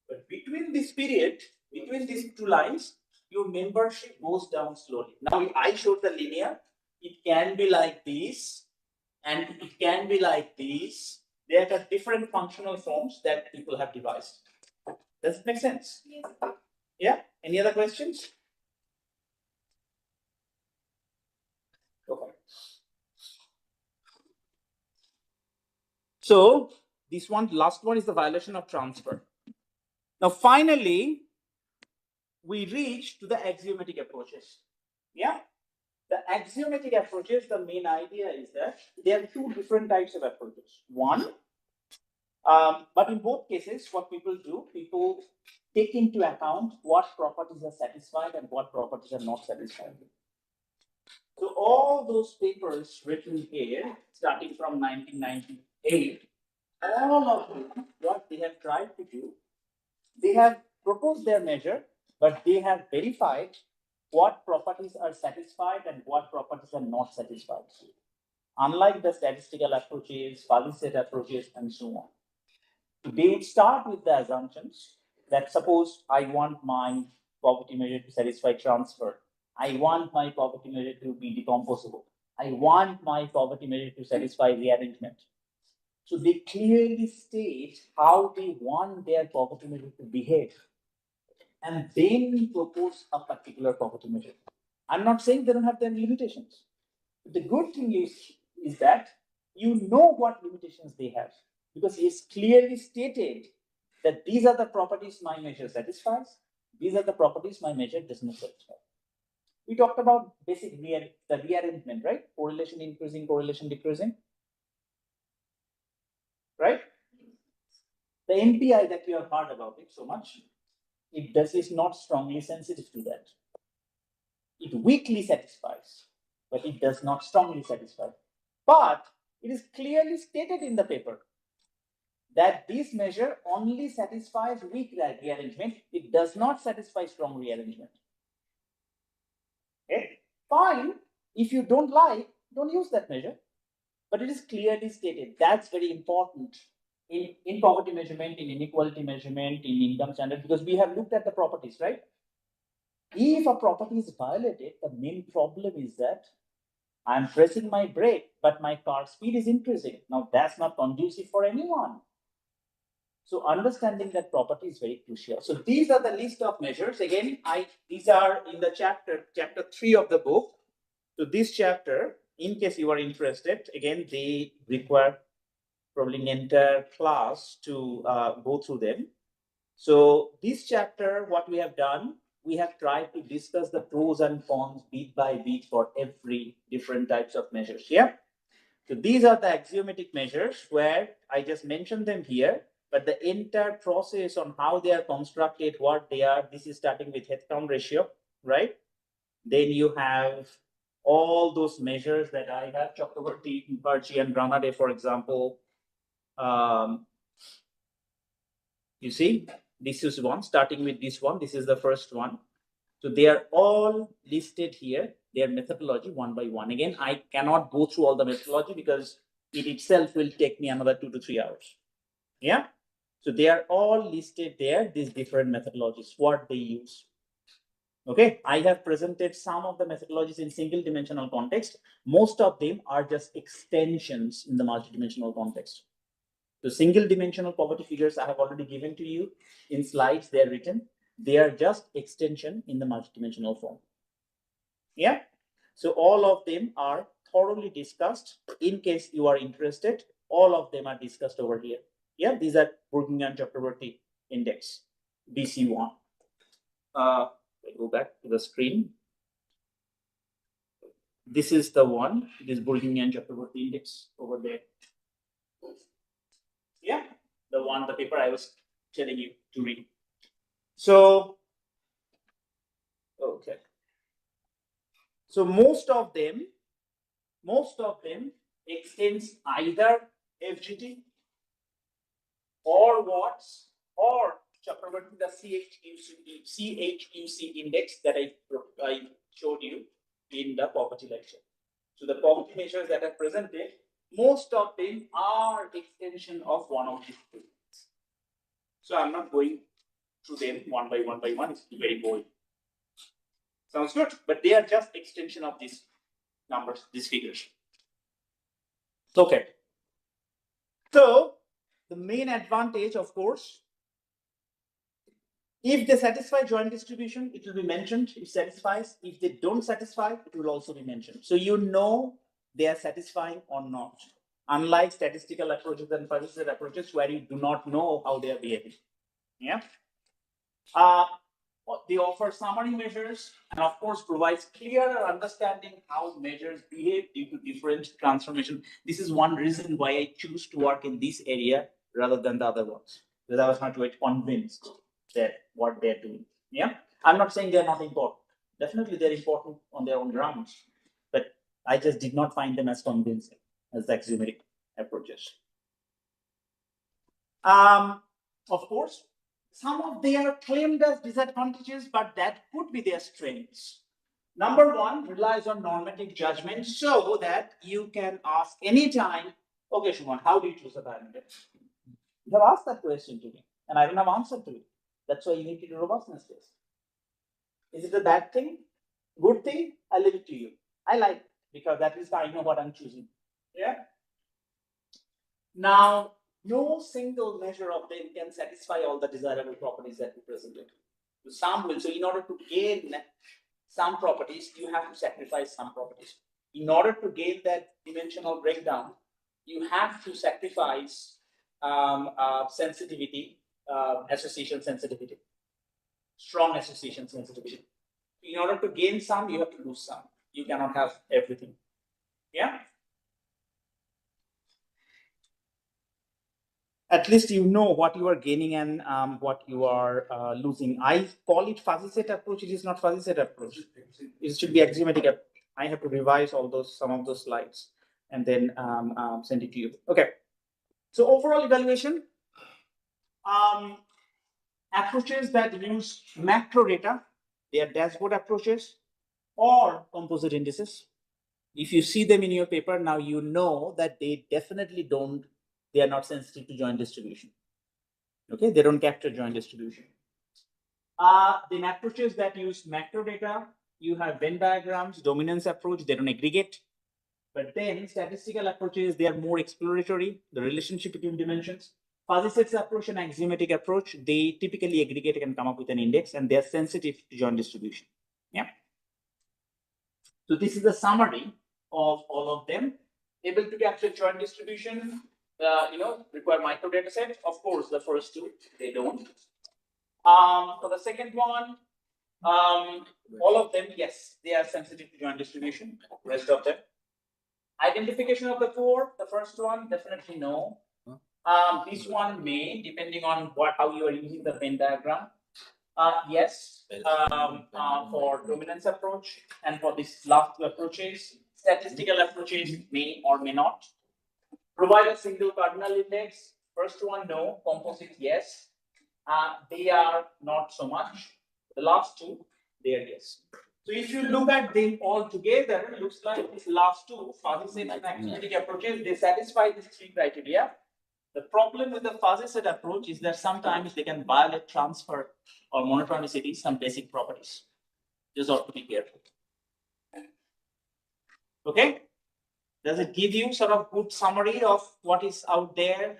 But between this period, between these 2 lines, your membership goes down slowly. Now, if I showed the linear, it can be like this, and it can be like this. There are different functional forms that people have devised. Does it make sense? Yes. Yeah? Any other questions? Okay. So, this one, last one is the violation of transfer. Now, finally, we reach to the axiomatic approaches. Yeah? The axiomatic approaches, the main idea is that there are 2 different types of approaches. One, but in both cases, what people do, people take into account what properties are satisfied and what properties are not satisfied. So all those papers written here, starting from 1998, all of them, what they have tried to do, they have proposed their measure, but they have verified what properties are satisfied and what properties are not satisfied. Unlike the statistical approaches, fuzzy set approaches, and so on. They would start with the assumptions that suppose I want my poverty measure to satisfy transfer. I want my poverty measure to be decomposable. I want my poverty measure to satisfy rearrangement. So they clearly state how they want their poverty measure to behave and then propose a particular poverty measure. I'm not saying they don't have their limitations. But the good thing is that you know what limitations they have because it's clearly stated that these are the properties my measure satisfies, these are the properties my measure does not satisfy. We talked about basic the rearrangement, right? Correlation increasing, correlation decreasing, right? The MPI that you have heard about it so much, it is not strongly sensitive to that. It weakly satisfies, but it does not strongly satisfy. But it is clearly stated in the paper that this measure only satisfies weak rearrangement. It does not satisfy strong rearrangement. Okay, fine. If you don't like, don't use that measure. But it is clearly stated. That's very important in poverty measurement, in inequality measurement, in income standard, because we have looked at the properties, right? If a property is violated, the main problem is that I'm pressing my brake, but my car speed is increasing. Now that's not conducive for anyone. So understanding that property is very crucial. So these are the list of measures. Again, these are in the chapter 3 of the book. So this chapter, in case you are interested, again, they require probably an entire class to go through them. So this chapter, what we have done, we have tried to discuss the pros and cons bit by bit for every different types of measures. Yeah. So these are the axiomatic measures where I just mentioned them here, but the entire process on how they are constructed, what they are, this is starting with headcount ratio, right? Then you have all those measures that I have, Chakraborty, Mukherjee, and Granade, for example. You see, this is one, starting with this one. This is the first one. So they are all listed here, their methodology one by one. Again, I cannot go through all the methodology because it itself will take me another 2 to 3 hours. Yeah. So they are all listed there, these different methodologies, what they use. Okay, I have presented some of the methodologies in single dimensional context. Most of them are just extensions in the multidimensional context. The single dimensional poverty figures I have already given to you in slides, they are written. They are just extension in the multidimensional form. Yeah. So all of them are thoroughly discussed. In case you are interested, all of them are discussed over here. Yeah, these are Burgingham Chakraborty index, BC1. Go back to the screen. This is the one, this Burgingham Chakraborty index over there. Yeah, the one, the paper I was telling you to read. So, okay. So most of them extends either FGT or Watts or Chakraborty, the CHUC index that I showed you in the poverty lecture. So the poverty measures that are presented, most of them are extension of one of these two. So I'm not going through them one by one, it's very boring. Sounds good, but they are just extension of these numbers, these figures. Okay. So the main advantage, of course, if they satisfy joint distribution, it will be mentioned. It satisfies. If they don't satisfy, it will also be mentioned. So you know they are satisfying or not. Unlike statistical approaches and persistent approaches where you do not know how they are behaving. Yeah. They offer summary measures and of course provides clearer understanding how measures behave due to different transformation. This is one reason why I choose to work in this area rather than the other ones, because I was not quite convinced that what they're doing. Yeah, I'm not saying they're not important. Definitely they're important on their own grounds, but I just did not find them as convincing as the axiomatic approaches. Of course, some of they are claimed as disadvantages, but that could be their strengths. Number one, relies on normative judgment so that you can ask anytime, okay, Shuman, how do you choose a parameter? You have asked that question to me, and I don't have answer to it. That's why you need to do robustness test. Is it a bad thing? Good thing? I leave it to you. I like it because at least I know what I'm choosing. Yeah. Now, no single measure of them can satisfy all the desirable properties that we presented. Some will. So in order to gain some properties, you have to sacrifice some properties. In order to gain that dimensional breakdown, you have to sacrifice sensitivity, association sensitivity, strong association sensitivity. In order to gain some, you have to lose some. You cannot have everything. Yeah. at least you know what you are gaining and what you are losing. I call it fuzzy set approach. It is not fuzzy set approach. It should be axiomatic approach. I have to revise some of those slides and then send it to you. Okay. So overall evaluation, approaches that use macro data, they are dashboard approaches or composite indices. If you see them in your paper, now you know that they definitely they are not sensitive to joint distribution. Okay, they don't capture joint distribution. Then approaches that use macro data, you have Venn diagrams, dominance approach, they don't aggregate. But then statistical approaches, they are more exploratory, the relationship between dimensions. Fuzzy sets approach and axiomatic approach, they typically aggregate and come up with an index, and they are sensitive to joint distribution. Yeah. So this is the summary of all of them. Able to capture joint distribution, require micro data set. Of course, the first two, they don't. For the second one, all of them, yes, they are sensitive to joint distribution. Rest of them. Identification of the four, the first one, definitely no. This one may, depending on how you are using the Venn diagram. Yes, for dominance approach and for these last two approaches, statistical approaches may or may not. Provide a single cardinal index. First one, no. Composite, yes. They are not so much. The last two, they are yes. So if you look at them all together, it looks like these last two, fuzzy set and axiomatic approaches, they satisfy these three criteria. The problem with the fuzzy set approach is that sometimes they can violate transfer or monotonicity, some basic properties. Just ought to be careful. Okay? Does it give you sort of good summary of what is out there,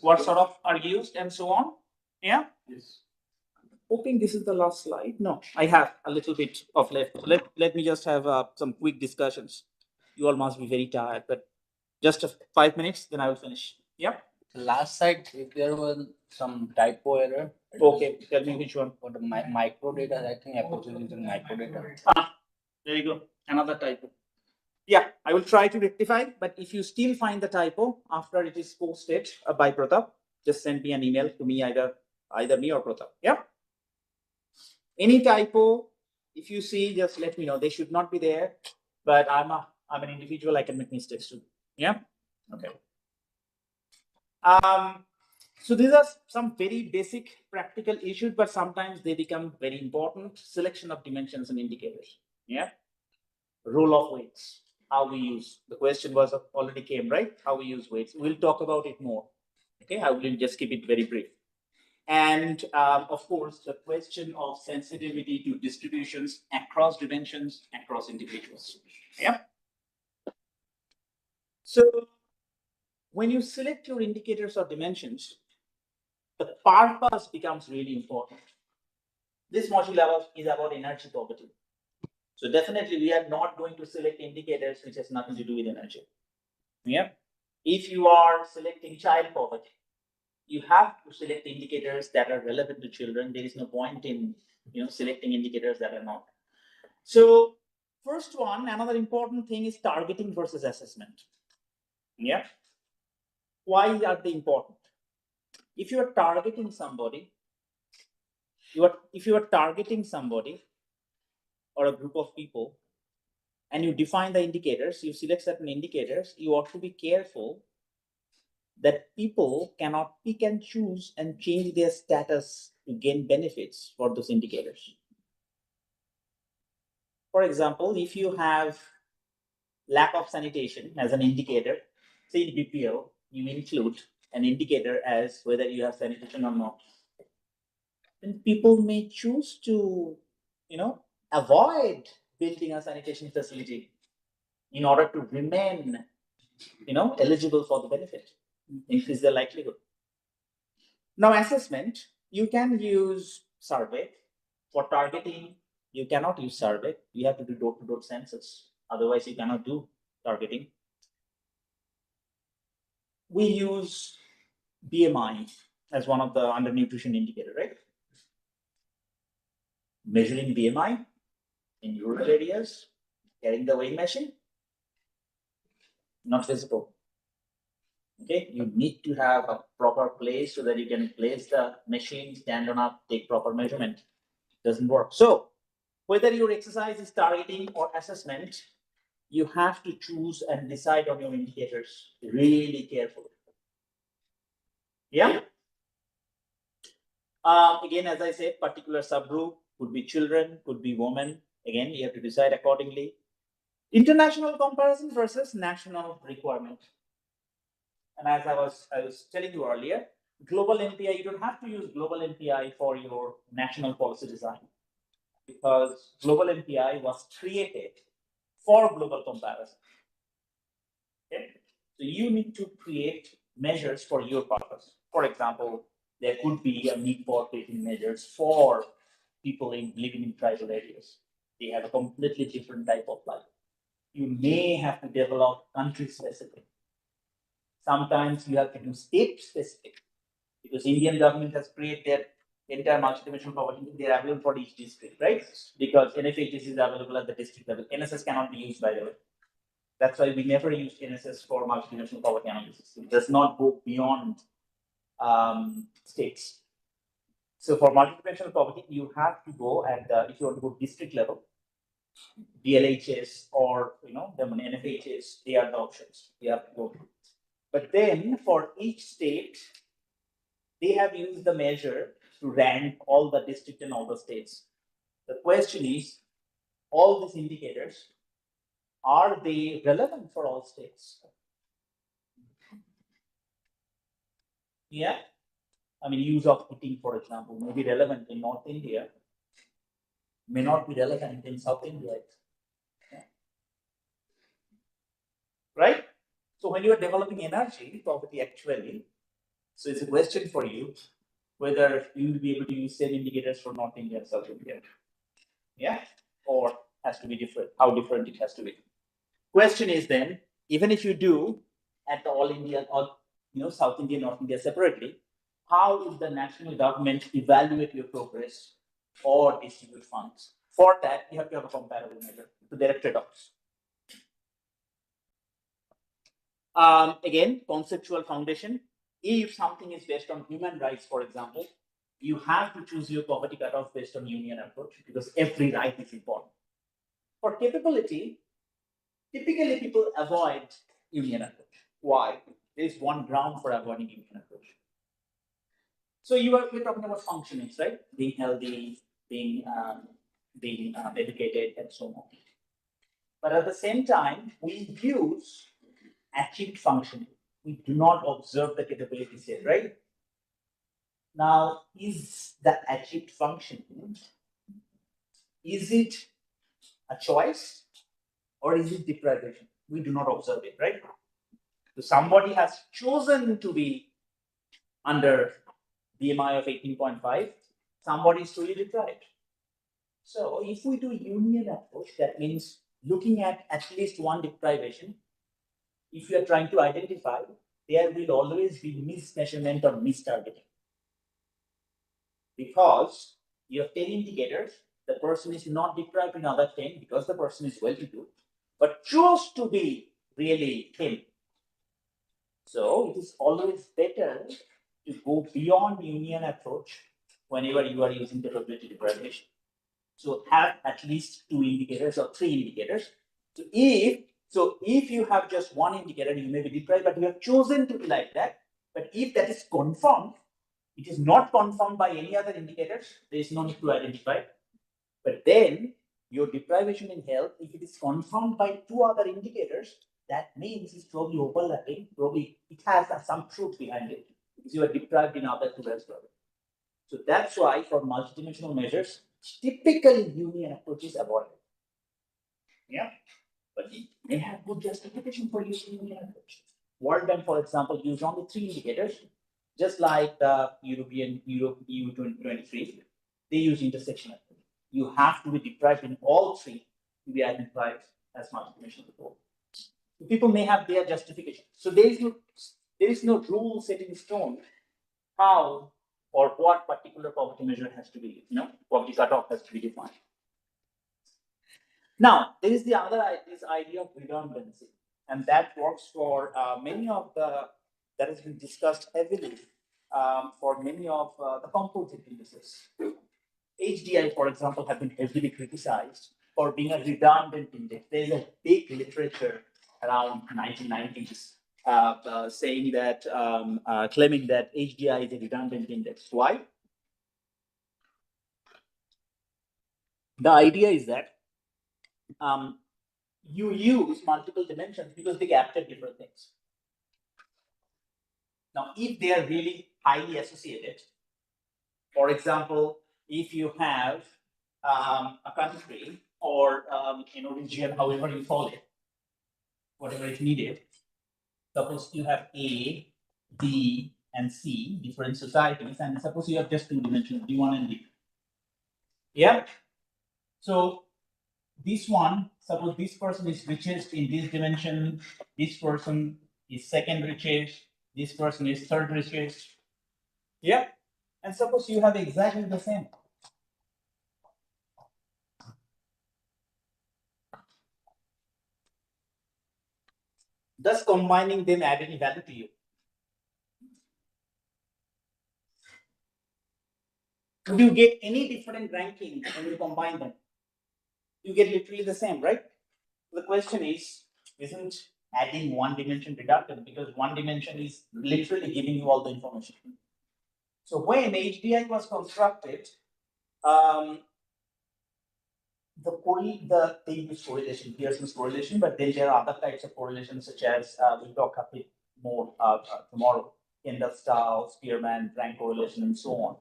what sort of are used and so on? Yeah? Yes. Hoping this is the last slide. No, I have a little bit of left. Let me just have some quick discussions. You all must be very tired, but just 5 minutes, then I will finish. Yeah? Last side, if there was some typo error. Okay, tell me which one. For the micro data, I think approaches using micro data. There you go. Another typo. Yeah, I will try to rectify, but if you still find the typo after it is posted by Pratap, just send me an email to me, either me or Pratap. Yeah. Any typo, if you see, just let me know. They should not be there, but I'm an individual. I can make mistakes too. Yeah. Okay. So these are some very basic practical issues, but sometimes they become very important. Selection of dimensions and indicators. Yeah. Role of weights. How we use. The question was already came, right? How we use weights. We'll talk about it more. Okay. I will just keep it very brief. And of course, the question of sensitivity to distributions across dimensions, across individuals. Yeah. So when you select your indicators or dimensions, the purpose becomes really important. This module is about energy poverty. So definitely we are not going to select indicators which has nothing to do with energy. Yeah. If you are selecting child poverty, you have to select indicators that are relevant to children. There is no point in selecting indicators that are not. So first one, another important thing is targeting versus assessment. Yeah. Why are they important? If you are targeting somebody, if you are targeting somebody or a group of people, and you define the indicators, you select certain indicators, you ought to be careful that people cannot pick and choose and change their status to gain benefits for those indicators. For example, if you have lack of sanitation as an indicator, say in BPL, you include an indicator as whether you have sanitation or not, then people may choose to, avoid building a sanitation facility in order to remain, eligible for the benefit, increase the likelihood. Now, assessment, you can use survey. For targeting, you cannot use survey. You have to do door-to-door census. Otherwise, you cannot do targeting. We use BMI as one of the undernutrition indicator, right? Measuring BMI in rural areas, carrying the weighing machine, not visible. Okay, you need to have a proper place so that you can place the machine, stand on up, take proper measurement. Doesn't work. So whether your exercise is targeting or assessment, you have to choose and decide on your indicators really carefully. Yeah. Again, as I said, particular subgroup could be children, could be women. Again, you have to decide accordingly. International comparison versus national requirement. And as I was telling you earlier, global MPI, you don't have to use global MPI for your national policy design because global MPI was created for global comparison. Okay? So you need to create measures for your purpose. For example, there could be a need for creating measures for people living in tribal areas. They have a completely different type of life. You may have to develop country specific. Sometimes you have to do state specific because Indian government has created their entire multidimensional poverty. They are available for each district, right? Because NFHS is available at the district level. NSS cannot be used, by the way. That's why we never used NSS for multidimensional poverty analysis. It does not go beyond states. So for multidimensional poverty, you have to go at if you want to go district level, DLHS or the NFHS, they are the options you have to go to. But then for each state, they have used the measure to rank all the districts and all the states. The question is, all these indicators, are they relevant for all states? Yeah. I mean, use of heating, for example, may be relevant in North India, may not be relevant in South India. Yeah. Right? So when you are developing energy poverty actually, so it's a question for you whether you will be able to use same indicators for North India and South India. Yeah, or has to be different, how different it has to be. Question is then, even if you do at the all India or South India, North India separately, how would the national government evaluate your progress or distribute funds? For that, you have to have a comparable measure. So there are trade-offs. Again, conceptual foundation. If something is based on human rights, for example, you have to choose your poverty cutoff based on union approach because every right is important. For capability, typically people avoid union approach. Why? There is one ground for avoiding union approach. So we're talking about functionings, right? Being healthy, being educated, and so on. But at the same time, we use achieved functioning. We do not observe the capabilities here, right? Now, is the achieved functioning, is it a choice or is it deprivation? We do not observe it, right? So somebody has chosen to be under BMI of 18.5, somebody is truly deprived. So if we do union approach, that means looking at least one deprivation. If you are trying to identify, there will always be mismeasurement or mistargeting. Because you have 10 indicators, the person is not deprived in other 10 because the person is well-to-do, but chose to be really thin. So it is always better to go beyond union approach whenever you are using the capability deprivation. So have at least 2 indicators or 3 indicators. So if you have just one indicator, you may be deprived, but you have chosen to be like that. But if that is confirmed, it is not confirmed by any other indicators, there is no need to identify. But then your deprivation in health, if it is confirmed by 2 other indicators, that means it's probably overlapping, probably it has some truth behind it, because you are deprived in other 2 as well. So that's why for multidimensional measures, typically union approach is avoided. Yeah, but it may have good justification for using union approach. World Bank, for example, used only 3 indicators, just like the European EU 2023. They use intersection approach. You have to be deprived in all 3 to be identified as multidimensional report. So people may have their justification. So there is no rule set in stone how or what particular poverty measure has to be, poverty cutoff has to be defined. Now, there is this idea of redundancy, and that works for many of the that has been discussed heavily for many of the composite indices. HDI, for example, have been heavily criticized for being a redundant index. There is a big literature around 1990s saying that, claiming that HDI is a redundant index. Why? The idea is that you use multiple dimensions because they capture different things. Now, if they are really highly associated, for example, if you have a country or region, however you call it, whatever is needed. Suppose you have A, B, and C, different societies, and suppose you have just two dimensions, D1 and D. Yeah. So this one, suppose this person is richest in this dimension, this person is second richest, this person is third richest. Yeah. And suppose you have exactly the same. Thus combining them add any value to you? Would you get any different ranking when you combine them? You get literally the same, right? The question is, isn't adding one dimension redundant, because one dimension is literally giving you all the information. So when HDI was constructed, they use correlation, Pearson's correlation, but then there are other types of correlations such as we'll talk a bit more tomorrow, Kendall-Style, Spearman, rank correlation, and so on.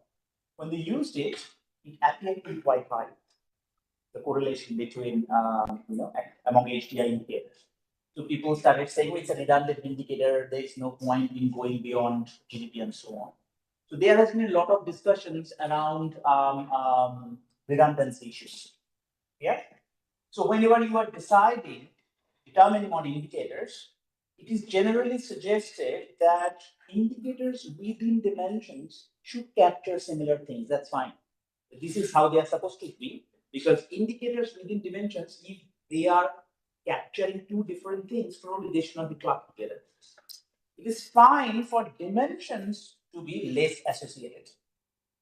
When they used it, it appeared to be quite high, the correlation between among HDI indicators. So people started saying, well, it's a redundant indicator, there is no point in going beyond GDP and so on. So there has been a lot of discussions around redundancy issues. Yeah. So whenever you are determining on indicators, it is generally suggested that indicators within dimensions should capture similar things. That's fine. This is how they are supposed to be, because indicators within dimensions, if they are capturing two different things, probably they should not be clubbed together. It is fine for dimensions to be less associated,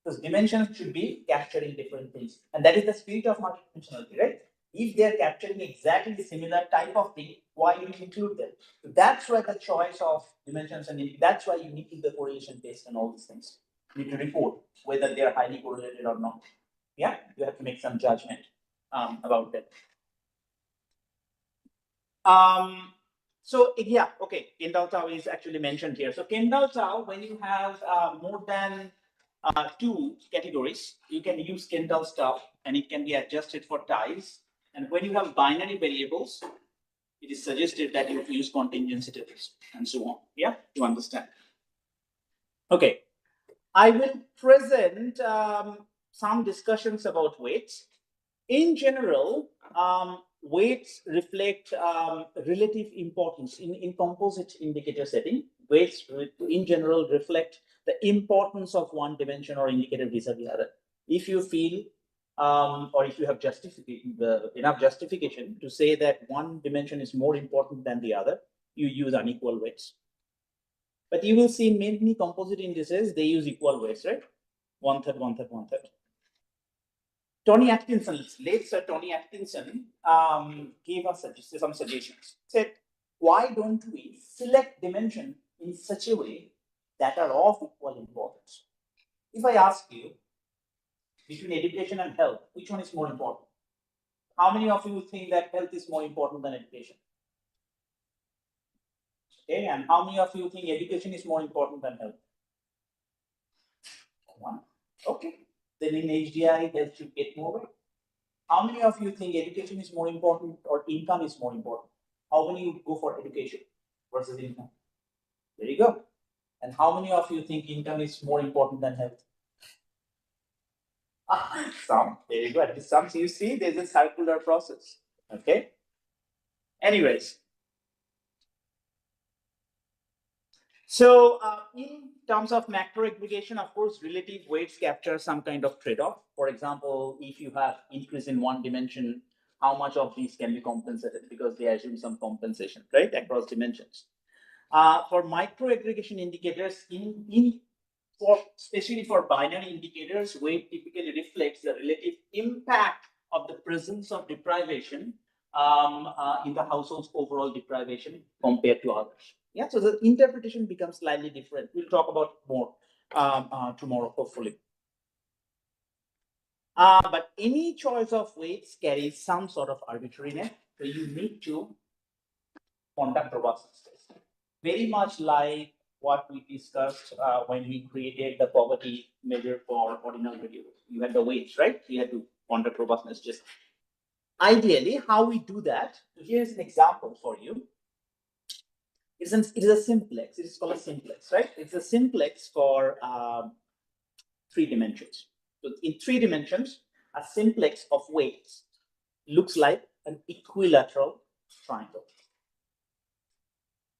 because dimensions should be capturing different things, and that is the spirit of multidimensionality, right? If they are capturing exactly the similar type of thing, why you include them? So that's why the choice of dimensions, and that's why you need to do the correlation test and all these things. You need to report whether they are highly correlated or not. Yeah, you have to make some judgment about that. So yeah, okay, Kendall-Tau is actually mentioned here. So Kendall-Tau, when you have more than two categories, you can use Kendall-Tau, and it can be adjusted for ties. And when you have binary variables, it is suggested that you use contingency tables and so on. Yeah, to understand. Okay, I will present some discussions about weights. In general, weights reflect relative importance in composite indicator setting. Weights in general reflect the importance of one dimension or indicator vis-a-vis the other. If you feel or if you have enough justification to say that one dimension is more important than the other, you use unequal weights. But you will see many composite indices, they use equal weights, right? 1/3, 1/3, 1/3. Tony Atkinson, late Sir Tony Atkinson, gave us some suggestions. Said, why don't we select dimension in such a way that are of equal importance? If I ask you between education and health, which one is more important? How many of you think that health is more important than education? Okay, and how many of you think education is more important than health? One. Okay, then in HDI, health should get more weight. How many of you think education is more important or income is more important? How many go for education versus income? There you go. And how many of you think income is more important than health? Some. There you go. At least some. So you see, there's a circular process. Okay. Anyways. So in terms of macro aggregation, of course, relative weights capture some kind of trade-off. For example, if you have increase in one dimension, how much of these can be compensated, because they assume some compensation, right, across dimensions. For micro aggregation indicators, especially for binary indicators, weight typically reflects the relative impact of the presence of deprivation in the household's overall deprivation compared to others. Yeah, so the interpretation becomes slightly different. We'll talk about more tomorrow, hopefully. But any choice of weights carries some sort of arbitrariness, so you need to conduct robustness test. Very much like what we discussed when we created the poverty measure for ordinal variables. You had the weights, right? You had to conduct robustness test. Ideally, how we do that, here's an example for you. It is a simplex. It is called a simplex, right? It's a simplex for 3 dimensions. So in 3 dimensions, a simplex of weights looks like an equilateral triangle.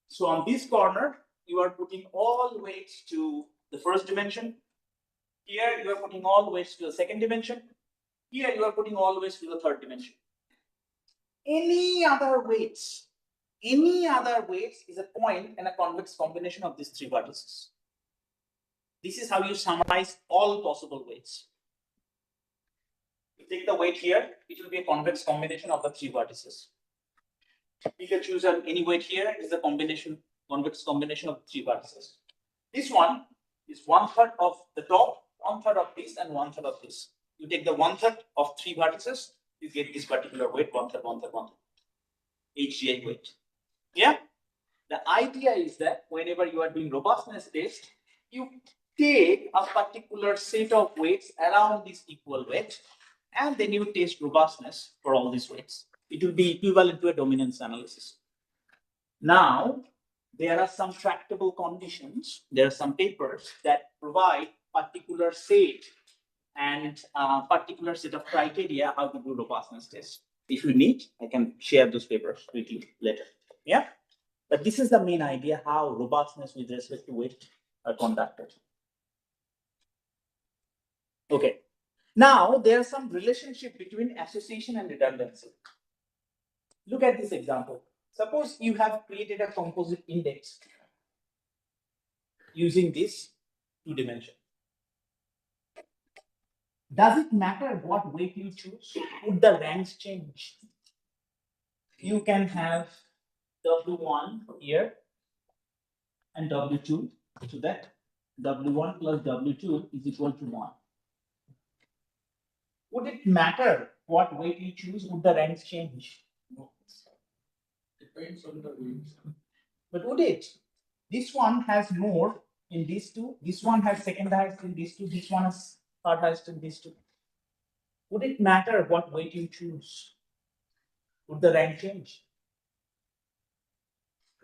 So on this corner, you are putting all weights to the first dimension. Here, you are putting all weights to the second dimension. Here, you are putting all weights to the third dimension. Any other weights is a point and a convex combination of these 3 vertices. This is how you summarize all possible weights. You take the weight here, it will be a convex combination of the 3 vertices. You can choose any weight here, it is a convex combination of 3 vertices. This one is 1/3 of the top, 1/3 of this, and 1/3 of this. You take the 1/3 of 3 vertices, you get this particular weight, 1/3, 1/3, 1/3. HGI weight. Yeah? The idea is that whenever you are doing robustness test, you take a particular set of weights around this equal weight, and then you test robustness for all these weights. It will be equivalent to a dominance analysis. Now, there are some tractable conditions. There are some papers that provide particular set and particular set of criteria how to do robustness tests. If you need, I can share those papers with you later. Yeah, but this is the main idea how robustness with respect to weight are conducted. Okay. Now there's some relationship between association and redundancy. Look at this example. Suppose you have created a composite index using this 2 dimension. Does it matter what weight you choose? Would the ranks change? You can have W1 here and W2, so that W1 plus W2 is equal to 1. Would it matter what weight you choose? Would the ranks change? No. Depends on the weight. But would it? This one has more in these 2. This one has second highest in these 2. This one has third highest in these 2. Would it matter what weight you choose? Would the rank change?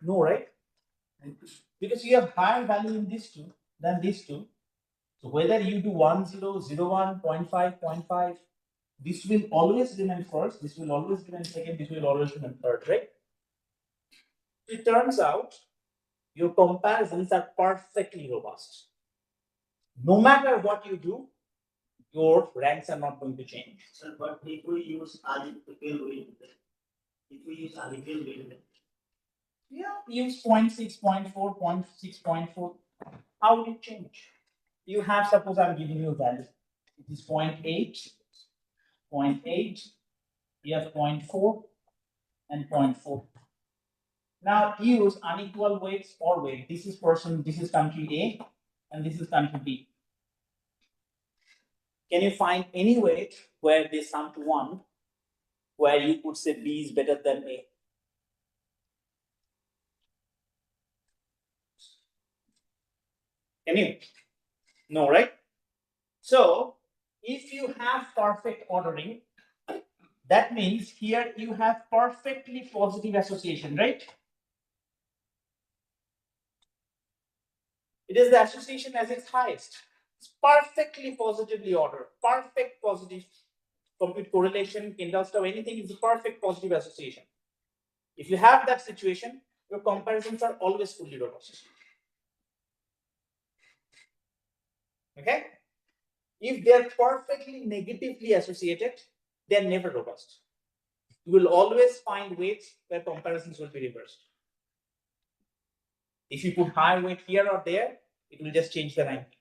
No, right? Because you have higher value in these 2 than these 2. So whether you do 1, 0, 0, 1, 0.5, 0.5, this will always remain first, this will always remain second, this will always remain third, right? It turns out your comparisons are perfectly robust. No matter what you do, your ranks are not going to change. Sir, but if we use unequal weight, Yeah, use 0.6, 0.4, 0.6, 0.4. How will it change? You have, suppose I'm giving you a value. It is 0.8, 0.8, you have 0.4 and 0.4. Now use unequal weights or weight. This is person, this is country A, and this is country B. Can you find any weight where they sum to 1, where you could say B is better than A? Can you? No, right? So if you have perfect ordering, that means here you have perfectly positive association, right? It is the association as its highest. It's perfectly positively ordered, perfect positive complete correlation, Kendall stuff, anything is a perfect positive association. If you have that situation, your comparisons are always fully robust. Okay? If they are perfectly negatively associated, they are never robust. You will always find weights where comparisons will be reversed. If you put higher weight here or there, it will just change the ranking.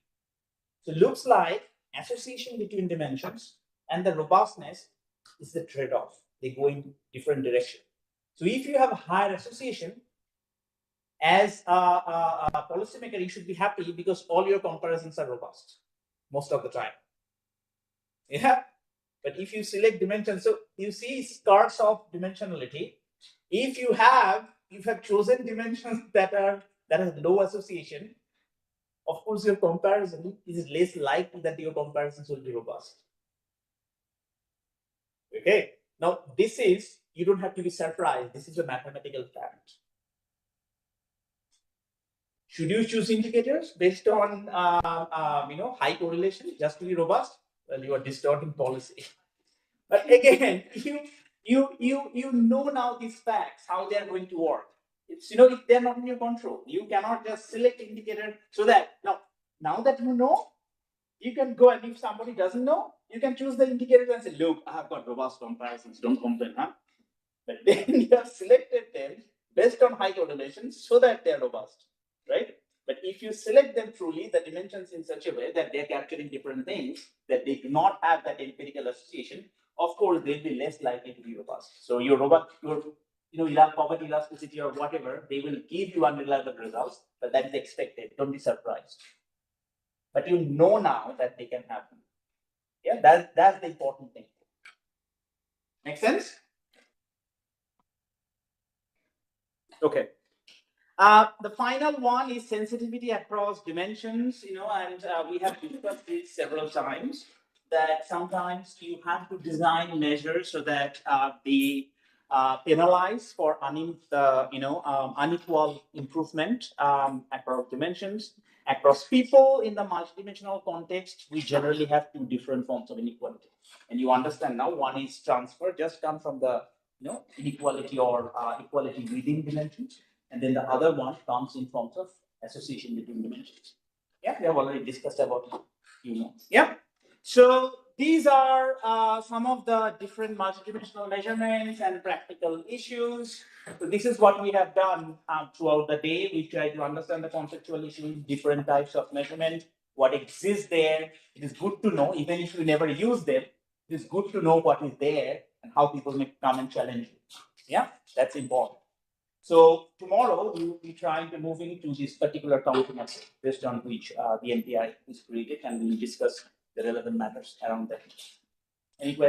So it looks like association between dimensions and the robustness is the trade-off. They go in different direction. So if you have a higher association, as a policymaker, you should be happy because all your comparisons are robust most of the time. Yeah. But if you select dimensions, so you see scars of dimensionality. If you have chosen dimensions that have low association, of course your comparison is less likely that your comparisons will be robust. Okay. Now this is, you don't have to be surprised. This is a mathematical fact. Should you choose indicators based on high correlation just to be robust? Well, you are distorting policy. But again, you know now these facts, how they are going to work. It's, if they're not in your control, you cannot just select indicator so that now that you know, you can go, and if somebody doesn't know, you can choose the indicator and say, look, I have got robust comparisons, don't complain, huh? But then you have selected them based on high correlation so that they're robust, right? But if you select them truly, the dimensions in such a way that they're capturing different things, that they do not have that empirical association, of course, they'll be less likely to be robust. So your robust, you'll have poverty elasticity or whatever, they will give you unreliable results, but that is expected. Don't be surprised. But you know now that they can happen. Yeah, that's the important thing. Make sense? Okay. The final one is sensitivity across dimensions, and we have discussed this several times, that sometimes you have to design measures so that they penalize for unequal improvement across dimensions. Across people in the multidimensional context, we generally have two different forms of inequality. And you understand now, one is transfer, just come from the inequality or equality within dimensions. And then the other one comes in forms of association between dimensions. Yeah, we have already discussed about Yeah. So these are some of the different multidimensional measurements and practical issues. So this is what we have done throughout the day. We try to understand the conceptual issues, different types of measurement, what exists there. It is good to know, even if you never use them, it is good to know what is there and how people may come and challenge you. Yeah, that's important. So tomorrow we will be trying to move into this particular topic based on which the NPI is created, and we will discuss the relevant matters around that. Any questions?